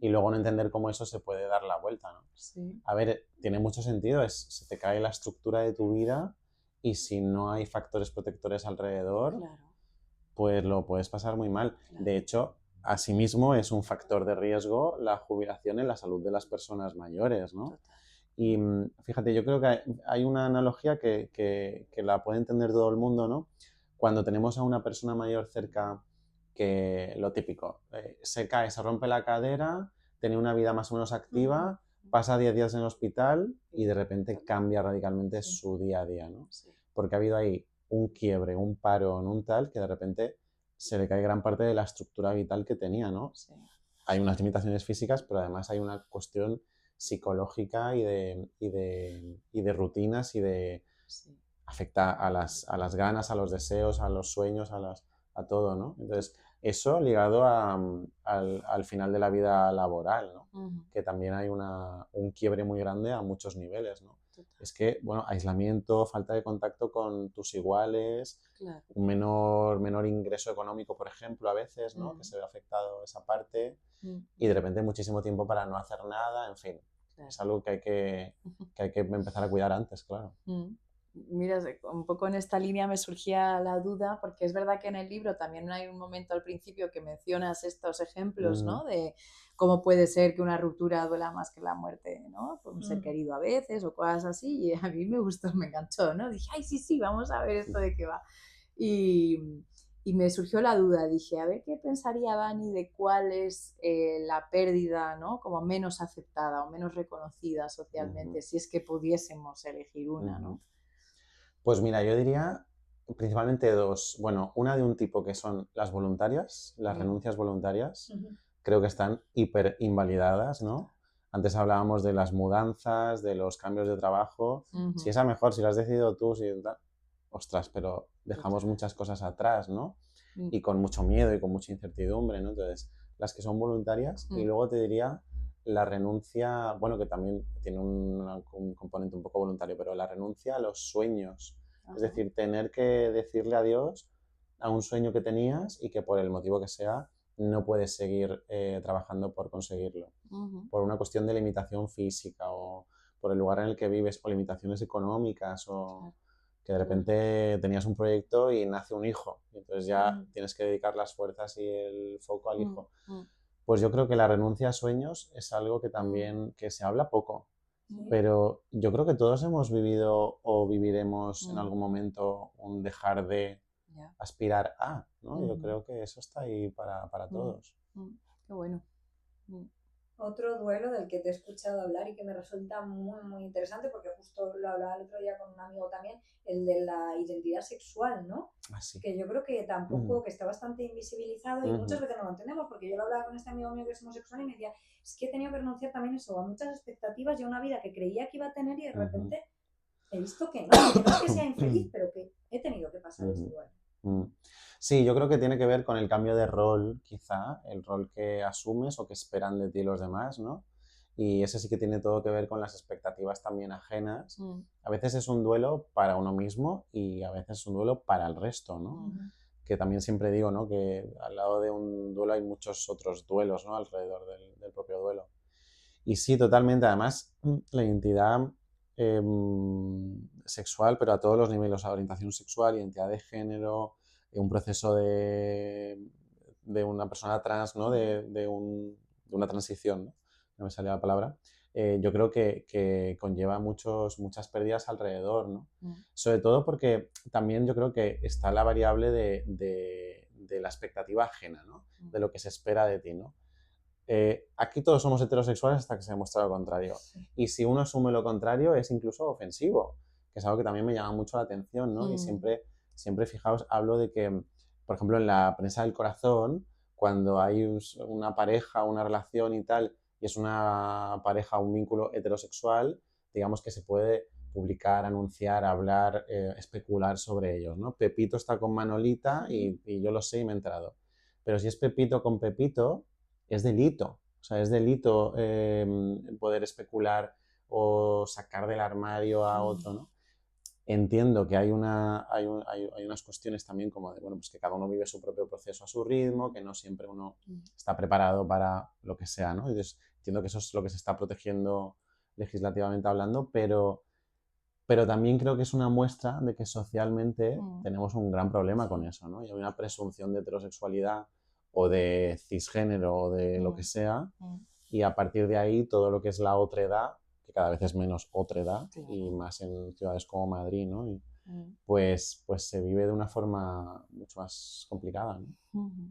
Y luego no entender cómo eso se puede dar la vuelta, ¿no? A ver, tiene mucho sentido, se te cae la estructura de tu vida y si no hay factores protectores alrededor, pues lo puedes pasar muy mal. De hecho, asimismo es un factor de riesgo la jubilación en la salud de las personas mayores, ¿no? Y fíjate, yo creo que hay una analogía que la puede entender todo el mundo, ¿no? Cuando tenemos a una persona mayor cerca, que lo típico, se cae, se rompe la cadera, tiene una vida más o menos activa, pasa 10 días en el hospital y de repente cambia radicalmente su día a día, ¿no? Porque ha habido ahí un quiebre, un parón, un tal, que de repente se le cae gran parte de la estructura vital que tenía, ¿no? Hay unas limitaciones físicas, pero además hay una cuestión psicológica y de rutinas y de... afecta a las ganas, a los deseos, a los sueños, a todo, ¿no? Entonces, eso ligado al final de la vida laboral, ¿no? Que también hay un quiebre muy grande a muchos niveles, ¿no? Es que, bueno, aislamiento, falta de contacto con tus iguales, un menor ingreso económico, por ejemplo, a veces, ¿no? Que se ve afectado esa parte y de repente muchísimo tiempo para no hacer nada, en fin. Es algo que hay que empezar a cuidar antes, claro. Mira, un poco en esta línea me surgía la duda, porque es verdad que en el libro también hay un momento al principio que mencionas estos ejemplos, ¿no? De cómo puede ser que una ruptura duela más que la muerte, ¿no? Por un ser querido a veces o cosas así, y a mí me gustó, me enganchó, ¿no? Dije, ay, sí, vamos a ver esto de qué va. Y me surgió la duda, dije, a ver qué pensaría Dani de cuál es la pérdida, ¿no? Como menos aceptada o menos reconocida socialmente, si es que pudiésemos elegir una, ¿no? Pues mira, yo diría principalmente dos. Bueno, una de un tipo que son las voluntarias, las renuncias voluntarias. Creo que están hiper invalidadas, ¿no? Antes hablábamos de las mudanzas, de los cambios de trabajo. Si esa mejor, si lo has decidido tú, si tal, ostras, pero dejamos muchas cosas atrás, ¿no? Y con mucho miedo y con mucha incertidumbre, ¿no? Entonces, las que son voluntarias. Y luego te diría la renuncia, bueno, que también tiene un componente un poco voluntario, pero la renuncia a los sueños. Es decir, tener que decirle adiós a un sueño que tenías y que por el motivo que sea no puedes seguir trabajando por conseguirlo. Por una cuestión de limitación física o por el lugar en el que vives o limitaciones económicas o que de repente tenías un proyecto y nace un hijo y entonces ya tienes que dedicar las fuerzas y el foco al hijo. Pues yo creo que la renuncia a sueños es algo que también que se habla poco, pero yo creo que todos hemos vivido o viviremos en algún momento un dejar de aspirar a, ¿no? Yo creo que eso está ahí para todos. Qué bueno. Otro duelo del que te he escuchado hablar y que me resulta muy, muy interesante, porque justo lo hablaba el otro día con un amigo también, el de la identidad sexual, ¿no? Así. Que yo creo que tampoco, que está bastante invisibilizado y muchas Ujú, veces no lo entendemos, porque yo lo hablaba con este amigo mío que es homosexual y me decía, es que he tenido que renunciar también eso, a muchas expectativas y a una vida que creía que iba a tener y de ujú, repente he visto que no, y que no es que sea infeliz, pero que he tenido que pasar ese ujú, duelo. mm. Sí, yo creo que tiene que ver con el cambio de rol, quizá, el rol que asumes o que esperan de ti los demás, ¿no? Y ese sí que tiene todo que ver con las expectativas también ajenas. Mm, A veces es un duelo para uno mismo y a veces es un duelo para el resto, ¿no? mm, Que también siempre digo, ¿no? Que al lado de un duelo hay muchos otros duelos, ¿no? Alrededor del propio duelo. Y sí, totalmente. Además, la identidad sexual, pero a todos los niveles, o sea, orientación sexual, identidad de género, un proceso de una persona trans, ¿no? De una transición, ¿no? No me salía la palabra. Yo creo que conlleva muchas pérdidas alrededor, ¿no? mm, Sobre todo porque también yo creo que está la variable de la expectativa ajena, ¿no? mm. De lo que se espera de ti, ¿no? Aquí todos somos heterosexuales hasta que se demuestra lo contrario. Y si uno asume lo contrario, es incluso ofensivo, que es algo que también me llama mucho la atención, ¿no? Y Mm, siempre fijaos, hablo de que, por ejemplo, en la prensa del corazón, cuando hay una pareja, una relación y tal, y es una pareja, un vínculo heterosexual, digamos que se puede publicar, anunciar, hablar, especular sobre ellos, ¿no? Pepito está con Manolita y yo lo sé y me he enterado. Pero si es Pepito con Pepito, es delito. O sea, es delito poder especular o sacar del armario a mm, otro, ¿no? Entiendo que hay unas cuestiones también como de, bueno, pues que cada uno vive su propio proceso a su ritmo, que no siempre uno mm. está preparado para lo que sea, ¿no? Entonces, entiendo que eso es lo que se está protegiendo legislativamente hablando, pero también creo que es una muestra de que socialmente Mm, tenemos un gran problema con Sí. eso, ¿no? Y hay una presunción de heterosexualidad o de cisgénero o de lo que mm, sea, mm. y a partir de ahí todo lo que es la otredad, que cada vez es menos otredad, y Claro. más en ciudades como Madrid, ¿no? Y Mm, pues se vive de una forma mucho más complicada, ¿no? ujú.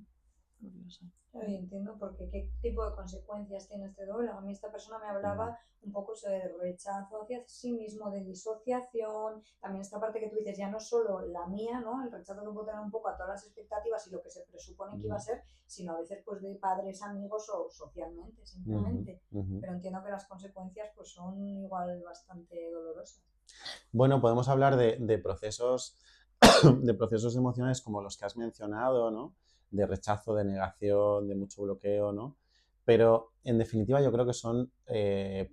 Curioso. Claro, y entiendo porque qué tipo de consecuencias tiene este duelo. A mí esta persona me Mm, hablaba un poco sobre el rechazo hacia sí mismo, de disociación, también esta parte que tú dices, ya no solo la mía, ¿no? El rechazo que puedo tener un poco a todas las expectativas y lo que se presupone que iba a mm, ser, sino a veces pues de padres, amigos o socialmente, ujú, simplemente. ujú. Pero entiendo que las consecuencias pues son igual bastante dolorosas. Bueno, podemos hablar de procesos, de procesos emocionales como los que has mencionado, ¿no? De rechazo, de negación, de mucho bloqueo, ¿no? Pero en definitiva yo creo que son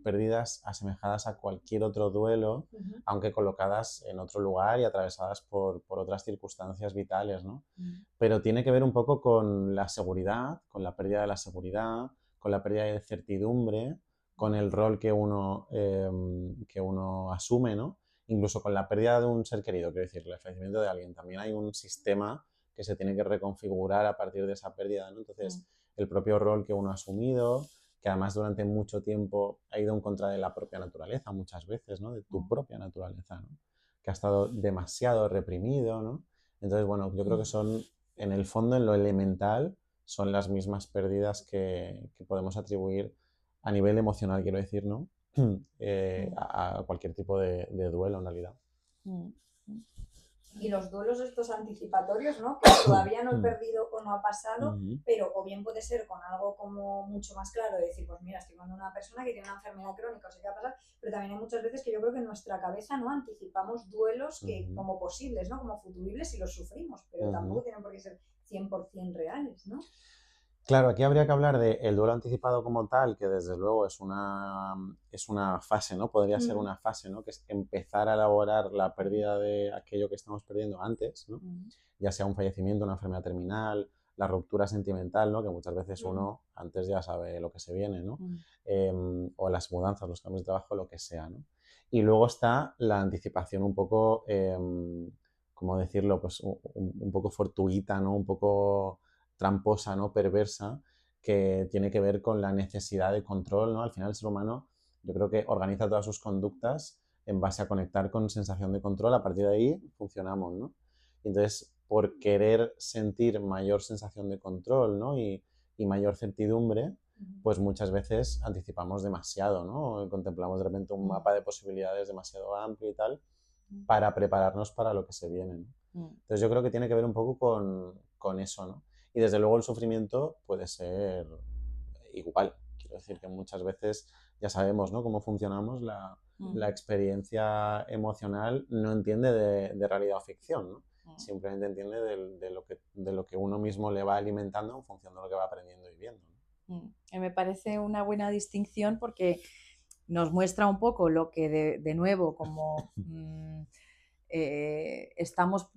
pérdidas asemejadas a cualquier otro duelo, Ujú. aunque colocadas en otro lugar y atravesadas por otras circunstancias vitales, ¿no? Mm, Pero tiene que ver un poco con la seguridad, con la pérdida de la seguridad, con la pérdida de certidumbre, con el rol que uno asume, ¿no? Incluso con la pérdida de un ser querido, quiero decir, el fallecimiento de alguien. También hay un sistema que se tiene que reconfigurar a partir de esa pérdida, ¿no? mm, Entonces, el propio rol que uno ha asumido, que además durante mucho tiempo ha ido en contra de la propia naturaleza, muchas veces, ¿no? De tu mm, propia naturaleza, ¿no? Que ha estado demasiado reprimido, ¿no? Entonces, bueno, yo creo que son, en el fondo, en lo elemental, son las mismas pérdidas que podemos atribuir a nivel emocional, quiero decir, ¿no? mm, A cualquier tipo de duelo, en realidad. mm, mm, Y los duelos estos anticipatorios, ¿no? Que todavía no he perdido o no ha pasado, Ujú, pero o bien puede ser con algo como mucho más claro, de decir, pues mira, estoy con una persona que tiene una enfermedad crónica o sé qué va a pasar, pero también hay muchas veces que yo creo que en nuestra cabeza no anticipamos duelos que ujú, como posibles, ¿no? Como futuribles y los sufrimos, pero tampoco ujú. tienen por qué ser 100% reales, ¿no? Claro, aquí habría que hablar del duelo anticipado como tal, que desde luego es una fase, ¿no? Podría ser Mm, una fase, ¿no? Que es empezar a elaborar la pérdida de aquello que estamos perdiendo antes, ¿no? mm, Ya sea un fallecimiento, una enfermedad terminal, la ruptura sentimental, ¿no? Que muchas veces mm, uno antes ya sabe lo que se viene, ¿no? mm, O las mudanzas, los cambios de trabajo, lo que sea, ¿no? Y luego está la anticipación un poco, ¿cómo decirlo? Pues un poco fortuita, ¿no? Un poco tramposa, ¿no? Perversa, que tiene que ver con la necesidad de control, ¿no? Al final el ser humano yo creo que organiza todas sus conductas en base a conectar con sensación de control, a partir de ahí funcionamos, ¿no? Y entonces, por querer sentir mayor sensación de control, ¿no? Y mayor certidumbre, pues muchas veces anticipamos demasiado, ¿no? Contemplamos de repente un mapa de posibilidades demasiado amplio y tal para prepararnos para lo que se viene, ¿no? Entonces yo creo que tiene que ver un poco con eso, ¿no? Y desde luego el sufrimiento puede ser igual. Quiero decir que muchas veces ya sabemos, ¿no?, cómo funcionamos, la experiencia emocional no entiende de realidad o ficción, ¿no? Simplemente entiende de lo que uno mismo le va alimentando en función de lo que va aprendiendo y viendo, ¿no? Me parece una buena distinción porque nos muestra un poco lo que de nuevo como estamos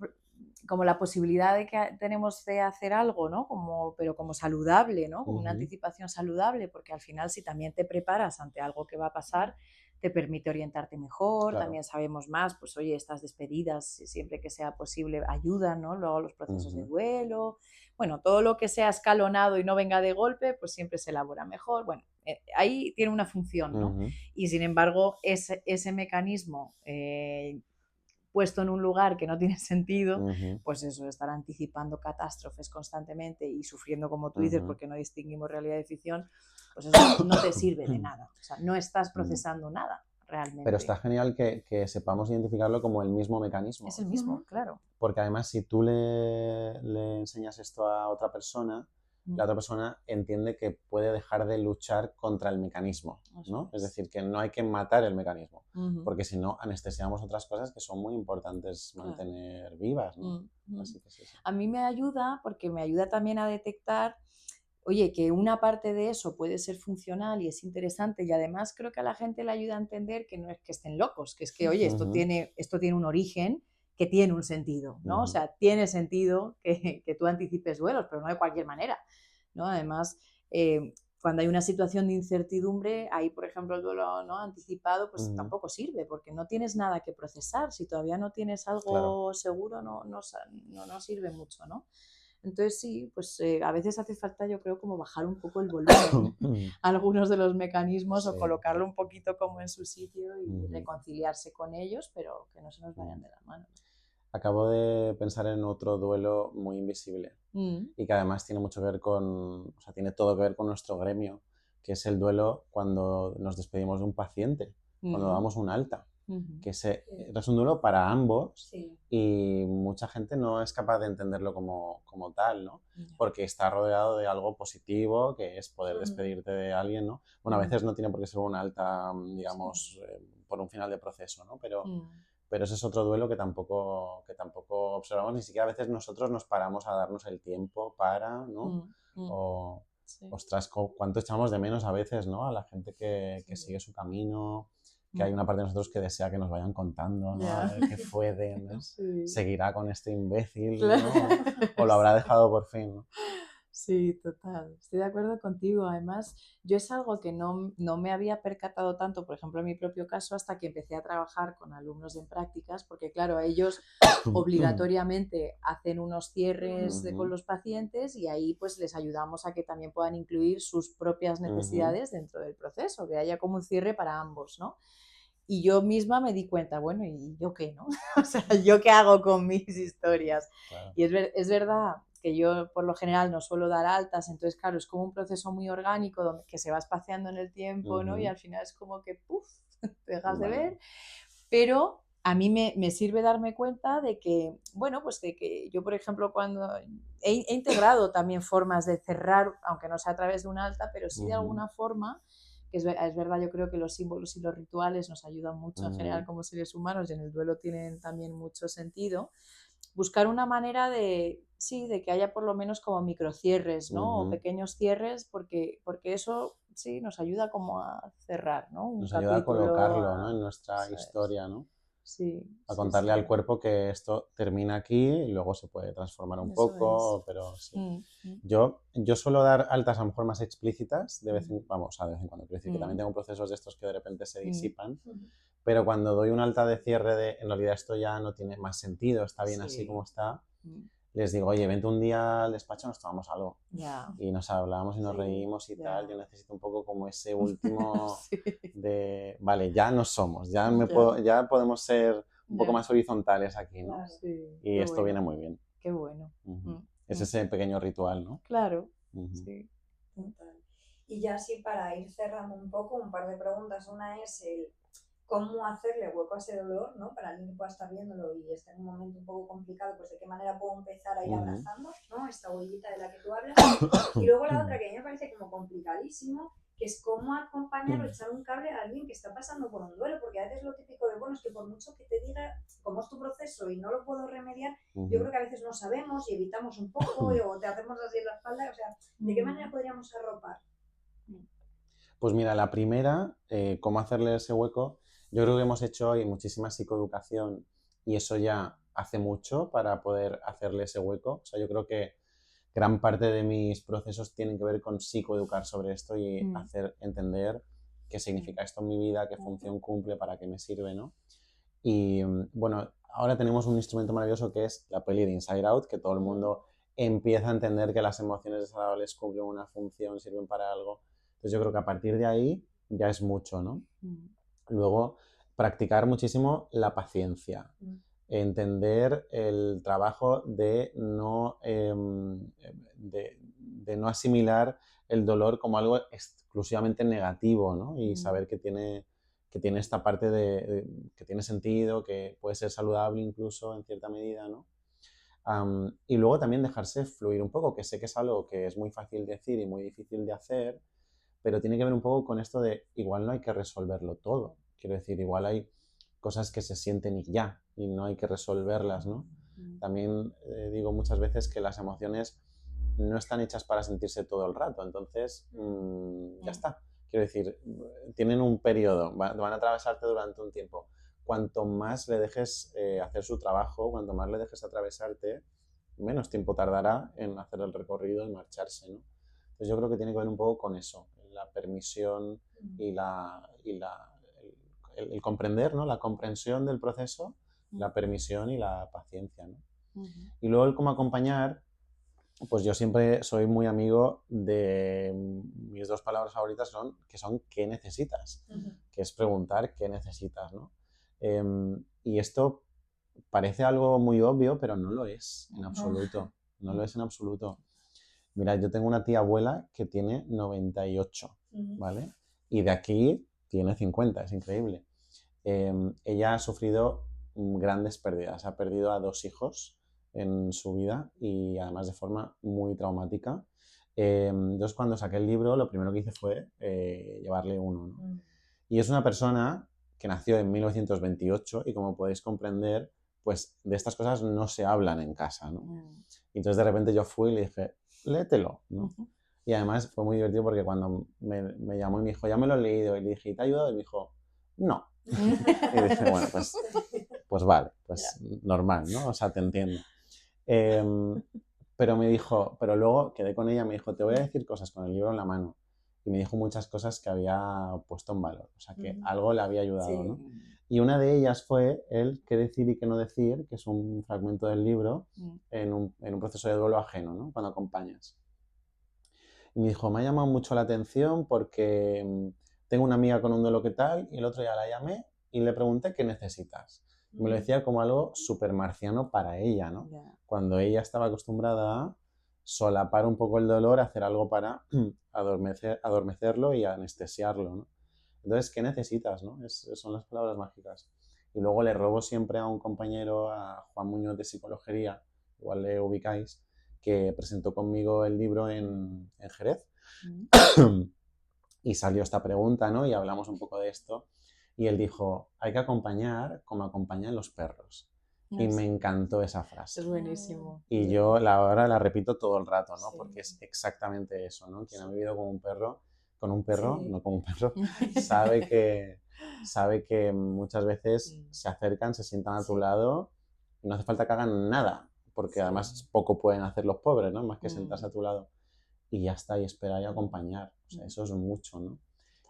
como la posibilidad de que tenemos de hacer algo, ¿no? Pero como saludable, ¿no? Como una anticipación saludable, porque al final si también te preparas ante algo que va a pasar, te permite orientarte mejor, Claro. también sabemos más, pues oye, estas despedidas, siempre que sea posible, ayudan, ¿no? Luego los procesos de duelo, bueno, todo lo que sea escalonado y no venga de golpe, pues siempre se elabora mejor, bueno, ahí tiene una función, ¿no? Y sin embargo, ese mecanismo puesto en un lugar que no tiene sentido, pues eso, estar anticipando catástrofes constantemente y sufriendo, como tú dices, porque no distinguimos realidad de ficción, pues eso no te sirve de nada. O sea, no estás procesando nada realmente. Pero está genial que sepamos identificarlo como el mismo mecanismo. Es el mismo, claro. Porque además si tú le enseñas esto a otra persona, la otra persona entiende que puede dejar de luchar contra el mecanismo, ¿no? Es decir, que no hay que matar el mecanismo, porque si no anestesiamos otras cosas que son muy importantes mantener vivas, ¿no? Así que sí. A mí me ayuda porque me ayuda también a detectar, oye, que una parte de eso puede ser funcional y es interesante, y además creo que a la gente le ayuda a entender que no es que estén locos, que es que, oye, esto tiene un origen que tiene un sentido, ¿no? O sea, tiene sentido que tú anticipes duelos, pero no de cualquier manera, ¿no? Además, cuando hay una situación de incertidumbre, ahí, por ejemplo, el duelo, ¿no?, anticipado, pues tampoco sirve, porque no tienes nada que procesar. Si todavía no tienes algo seguro, no sirve mucho, ¿no? Entonces sí, pues a veces hace falta, yo creo, como bajar un poco el volumen a algunos de los mecanismos o colocarlo un poquito como en su sitio y reconciliarse con ellos, pero que no se nos vayan de la mano. Acabo de pensar en otro duelo muy invisible y que además tiene mucho que ver tiene todo que ver con nuestro gremio, que es el duelo cuando nos despedimos de un paciente, cuando damos un alta. Que es un duelo para ambos y mucha gente no es capaz de entenderlo como tal, ¿no? Porque está rodeado de algo positivo, que es poder despedirte de alguien, ¿no? Bueno, a veces no tiene por qué ser un alta, digamos, por un final de proceso, ¿no? Pero ese es otro duelo que tampoco observamos, ni siquiera a veces nosotros nos paramos a darnos el tiempo para, ¿no? Ostras, cuánto echamos de menos a veces, ¿no? A la gente que sigue su camino, que hay una parte de nosotros que desea que nos vayan contando, ¿no? A ver qué fue de, ¿no? Seguirá con este imbécil, ¿no? O lo habrá dejado por fin, ¿no? Sí, total. Estoy de acuerdo contigo. Además, yo es algo que no me había percatado tanto, por ejemplo, en mi propio caso, hasta que empecé a trabajar con alumnos en prácticas, porque claro, ellos obligatoriamente hacen unos cierres con los pacientes y ahí pues les ayudamos a que también puedan incluir sus propias necesidades dentro del proceso, que haya como un cierre para ambos, ¿no? Y yo misma me di cuenta, bueno, ¿y yo qué, no? O sea, ¿yo qué hago con mis historias? Claro. Y es verdad que yo por lo general no suelo dar altas, entonces claro, es como un proceso muy orgánico que se va espaciando en el tiempo, ¿no? Y al final es como que, ¡puf!, te dejas de ver, pero a mí me sirve darme cuenta de que, bueno, pues de que yo, por ejemplo, cuando he integrado también formas de cerrar, aunque no sea a través de un alta, pero sí de alguna forma, que es verdad, yo creo que los símbolos y los rituales nos ayudan mucho en general como seres humanos y en el duelo tienen también mucho sentido. Buscar una manera de que haya por lo menos como microcierres, ¿no? O pequeños cierres, porque eso sí nos ayuda como a cerrar, ¿no? Nos ayuda a colocarlo, ¿no?, en nuestra historia, ¿no? Sí. A contarle al cuerpo que esto termina aquí y luego se puede transformar un poco, pero sí. Yo suelo dar altas a lo mejor más explícitas de vez en cuando, quiero decir que también tengo procesos de estos que de repente se disipan, pero cuando doy un alta de cierre de en realidad esto ya no tiene más sentido, está bien así como está, les digo, oye, vente un día al despacho, nos tomamos algo. Y nos hablamos y nos reímos y tal. Yo necesito un poco como ese último de, vale, ya no somos, ya podemos ser un poco más horizontales aquí, ¿no? Y esto viene muy bien. Qué bueno. Es ese pequeño ritual, ¿no? Claro, sí. Total. Y ya así para ir cerrando un poco, un par de preguntas. Una es el cómo hacerle hueco a ese dolor, ¿no? Para alguien que pueda estar viéndolo y esté en un momento un poco complicado, pues de qué manera puedo empezar a ir abrazando, ¿no? Esta huellita de la que tú hablas. Y luego la otra que a mí me parece como complicadísimo, que es cómo acompañar o echar un cable a alguien que está pasando por un duelo, porque a veces lo típico de, bueno, es que por mucho que te diga cómo es tu proceso y no lo puedo remediar, yo creo que a veces no sabemos y evitamos un poco o te hacemos así en la espalda, o sea, ¿de qué manera podríamos arropar? Pues mira, la primera, cómo hacerle ese hueco, yo creo que hemos hecho hoy muchísima psicoeducación y eso ya hace mucho para poder hacerle ese hueco. O sea, yo creo que gran parte de mis procesos tienen que ver con psicoeducar sobre esto y hacer entender qué significa esto en mi vida, qué función cumple, para qué me sirve, ¿no? Y bueno, ahora tenemos un instrumento maravilloso que es la peli de Inside Out, que todo el mundo empieza a entender que las emociones desagradables cumplen una función, sirven para algo. Entonces yo creo que a partir de ahí ya es mucho, ¿no? Luego, practicar muchísimo la paciencia. Entender el trabajo de no asimilar el dolor como algo exclusivamente negativo, ¿no? Y saber que tiene esta parte que tiene sentido, que puede ser saludable incluso en cierta medida, ¿no? Y luego también dejarse fluir un poco, que sé que es algo que es muy fácil decir y muy difícil de hacer, pero tiene que ver un poco con esto de igual no hay que resolverlo todo. Quiero decir, igual hay cosas que se sienten y ya, y no hay que resolverlas, ¿no? También digo muchas veces que las emociones no están hechas para sentirse todo el rato, entonces ya está. Quiero decir, tienen un periodo, van a atravesarte durante un tiempo. Cuanto más le dejes hacer su trabajo, cuanto más le dejes atravesarte, menos tiempo tardará en hacer el recorrido y marcharse, ¿no? Entonces yo creo que tiene que ver un poco con eso, la permisión y el comprender, ¿no? La comprensión del proceso, la permisión y la paciencia, ¿no? Y luego el cómo acompañar, pues yo siempre soy muy amigo de mis dos palabras favoritas que son ¿qué necesitas? Que es preguntar qué necesitas, ¿no? Y esto parece algo muy obvio, pero no lo es en absoluto. No lo es en absoluto. Mira, yo tengo una tía abuela que tiene 98, ¿vale? Y de aquí tiene 50, es increíble. Ella ha sufrido grandes pérdidas, ha perdido a 2 hijos en su vida y además de forma muy traumática. Entonces cuando saqué el libro lo primero que hice fue llevarle uno, ¿no? Y es una persona que nació en 1928 y como podéis comprender, pues de estas cosas no se hablan en casa, ¿no? Y entonces de repente yo fui y le dije, léetelo, ¿no? Y además fue muy divertido porque cuando me llamó y me dijo, ya me lo he leído, y le dije, ¿y te ha ayudado? Y me dijo, no. Y dije, bueno, pues vale, pues normal, ¿no? O sea, te entiendo. Pero me dijo, pero luego quedé con ella, me dijo, te voy a decir cosas con el libro en la mano. Y me dijo muchas cosas que había puesto en valor, o sea, que algo le había ayudado, ¿no? Y una de ellas fue el qué decir y qué no decir, que es un fragmento del libro en un proceso de duelo ajeno, ¿no? Cuando acompañas. Y me dijo, me ha llamado mucho la atención porque tengo una amiga con un duelo que tal, y el otro día la llamé y le pregunté qué necesitas. Me lo decía como algo súper marciano para ella, ¿no? Cuando ella estaba acostumbrada a solapar un poco el dolor, hacer algo para adormecerlo y anestesiarlo, ¿no? Entonces, ¿qué necesitas, no? Son las palabras mágicas. Y luego le robo siempre a un compañero, a Juan Muñoz de Psicología, igual le ubicáis, que presentó conmigo el libro en Jerez. Y salió esta pregunta, ¿no? Y hablamos un poco de esto. Y él dijo, hay que acompañar como acompañan los perros. Y me encantó esa frase. Es buenísimo. Y yo ahora la repito todo el rato, ¿no? Sí. Porque es exactamente eso, ¿no? Quien ha vivido con un perro, sí. No como un perro, sabe que muchas veces se acercan, se sientan a tu lado y no hace falta que hagan nada, porque además poco pueden hacer los pobres, ¿no? Más que sentarse a tu lado. Y ya está, y esperar y acompañar. O sea, eso es mucho, ¿no?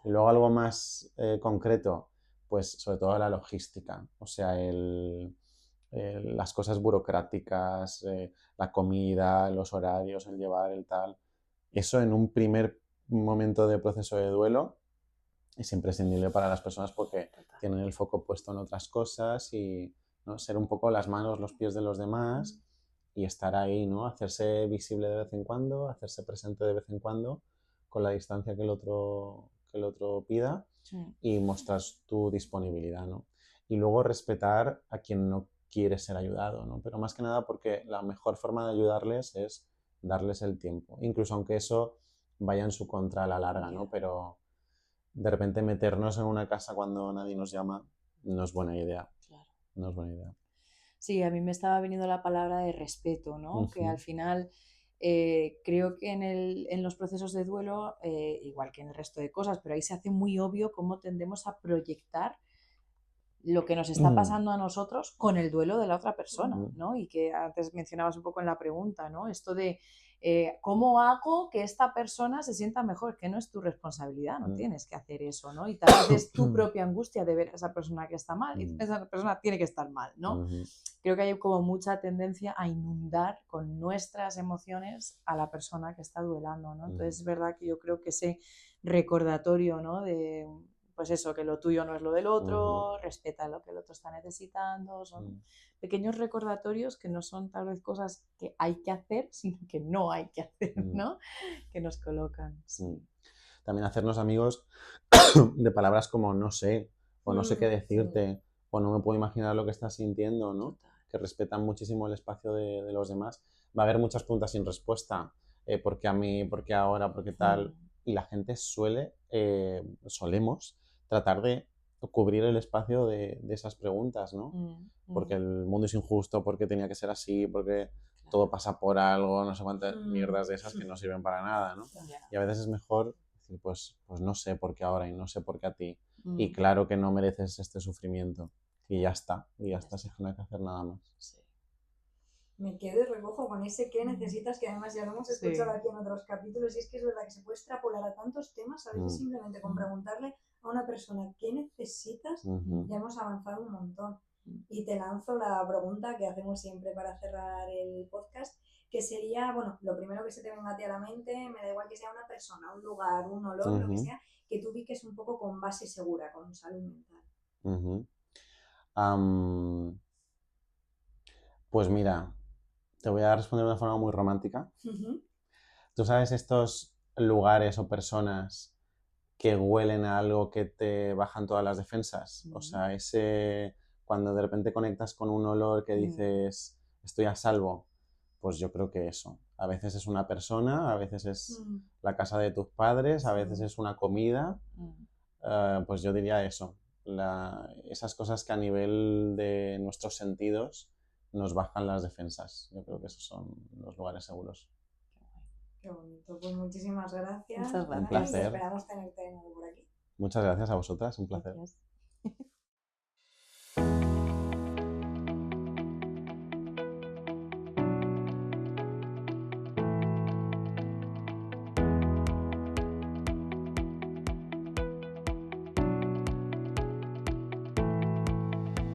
Y luego algo más concreto, pues sobre todo la logística, o sea, las cosas burocráticas, la comida, los horarios, el llevar, el tal. Eso en un primer momento de proceso de duelo es imprescindible para las personas porque tienen el foco puesto en otras cosas y, ¿no? Ser un poco las manos, los pies de los demás y estar ahí, ¿no? Hacerse visible de vez en cuando, hacerse presente de vez en cuando, con la distancia que el otro pida y mostrar tu disponibilidad, ¿no? Y luego respetar a quien no quiere ser ayudado, ¿no? Pero más que nada porque la mejor forma de ayudarles es darles el tiempo, incluso aunque eso vaya en su contra a la larga, ¿no? Pero de repente meternos en una casa cuando nadie nos llama no es buena idea. Claro. No es buena idea. Sí, a mí me estaba viniendo la palabra de respeto, ¿no? Que al final creo que en los procesos de duelo, igual que en el resto de cosas, pero ahí se hace muy obvio cómo tendemos a proyectar lo que nos está pasando a nosotros con el duelo de la otra persona, ¿no? Y que antes mencionabas un poco en la pregunta, ¿no? Esto de cómo hago que esta persona se sienta mejor, que no es tu responsabilidad, no tienes que hacer eso, ¿no? Y tal vez es tu propia angustia de ver a esa persona que está mal y esa persona tiene que estar mal, ¿no? Creo que hay como mucha tendencia a inundar con nuestras emociones a la persona que está duelando, ¿no? Entonces es verdad que yo creo que ese recordatorio, ¿no? De pues eso, que lo tuyo no es lo del otro, respeta lo que el otro está necesitando, son pequeños recordatorios que no son tal vez cosas que hay que hacer, sino que no hay que hacer, ¿no? Que nos colocan. Sí. También hacernos amigos de palabras como no sé, o no sé qué decirte, o no me puedo imaginar lo que estás sintiendo, ¿no? Total. Que respetan muchísimo el espacio de los demás. Va a haber muchas preguntas sin respuesta, ¿por qué a mí? ¿Por qué ahora? ¿Por qué tal? Y la gente solemos tratar de cubrir el espacio de esas preguntas, ¿no? Porque el mundo es injusto, porque tenía que ser así, porque todo pasa por algo, no sé cuántas mierdas de esas que no sirven para nada, ¿no? Y a veces es mejor decir, pues no sé por qué ahora y no sé por qué a ti. Y claro que no mereces este sufrimiento. Y ya está, si no hay que hacer nada más. Sí. Me quedo y recojo con ese que necesitas, que además ya lo hemos escuchado aquí en otros capítulos, y es que es verdad que se puede extrapolar a tantos temas, a veces simplemente con preguntarle a una persona qué necesitas, ya hemos avanzado un montón. Y te lanzo la pregunta que hacemos siempre para cerrar el podcast, que sería, bueno, lo primero que se te venga a ti a la mente, me da igual que sea una persona, un lugar, un olor, lo que sea, que tú ubiques un poco con base segura, con salud mental. Pues mira, te voy a responder de una forma muy romántica. ¿Tú sabes estos lugares o personas que huelen a algo que te bajan todas las defensas? O sea, cuando de repente conectas con un olor que dices, estoy a salvo, pues yo creo que eso. A veces es una persona, a veces es la casa de tus padres, a veces es una comida. Pues yo diría eso. Esas cosas que a nivel de nuestros sentidos nos bajan las defensas. Yo creo que esos son los lugares seguros. Qué bonito, pues muchísimas gracias. Muchas gracias. Un placer. Esperamos tenerte de nuevo por aquí. Muchas gracias a vosotras, un placer. Gracias.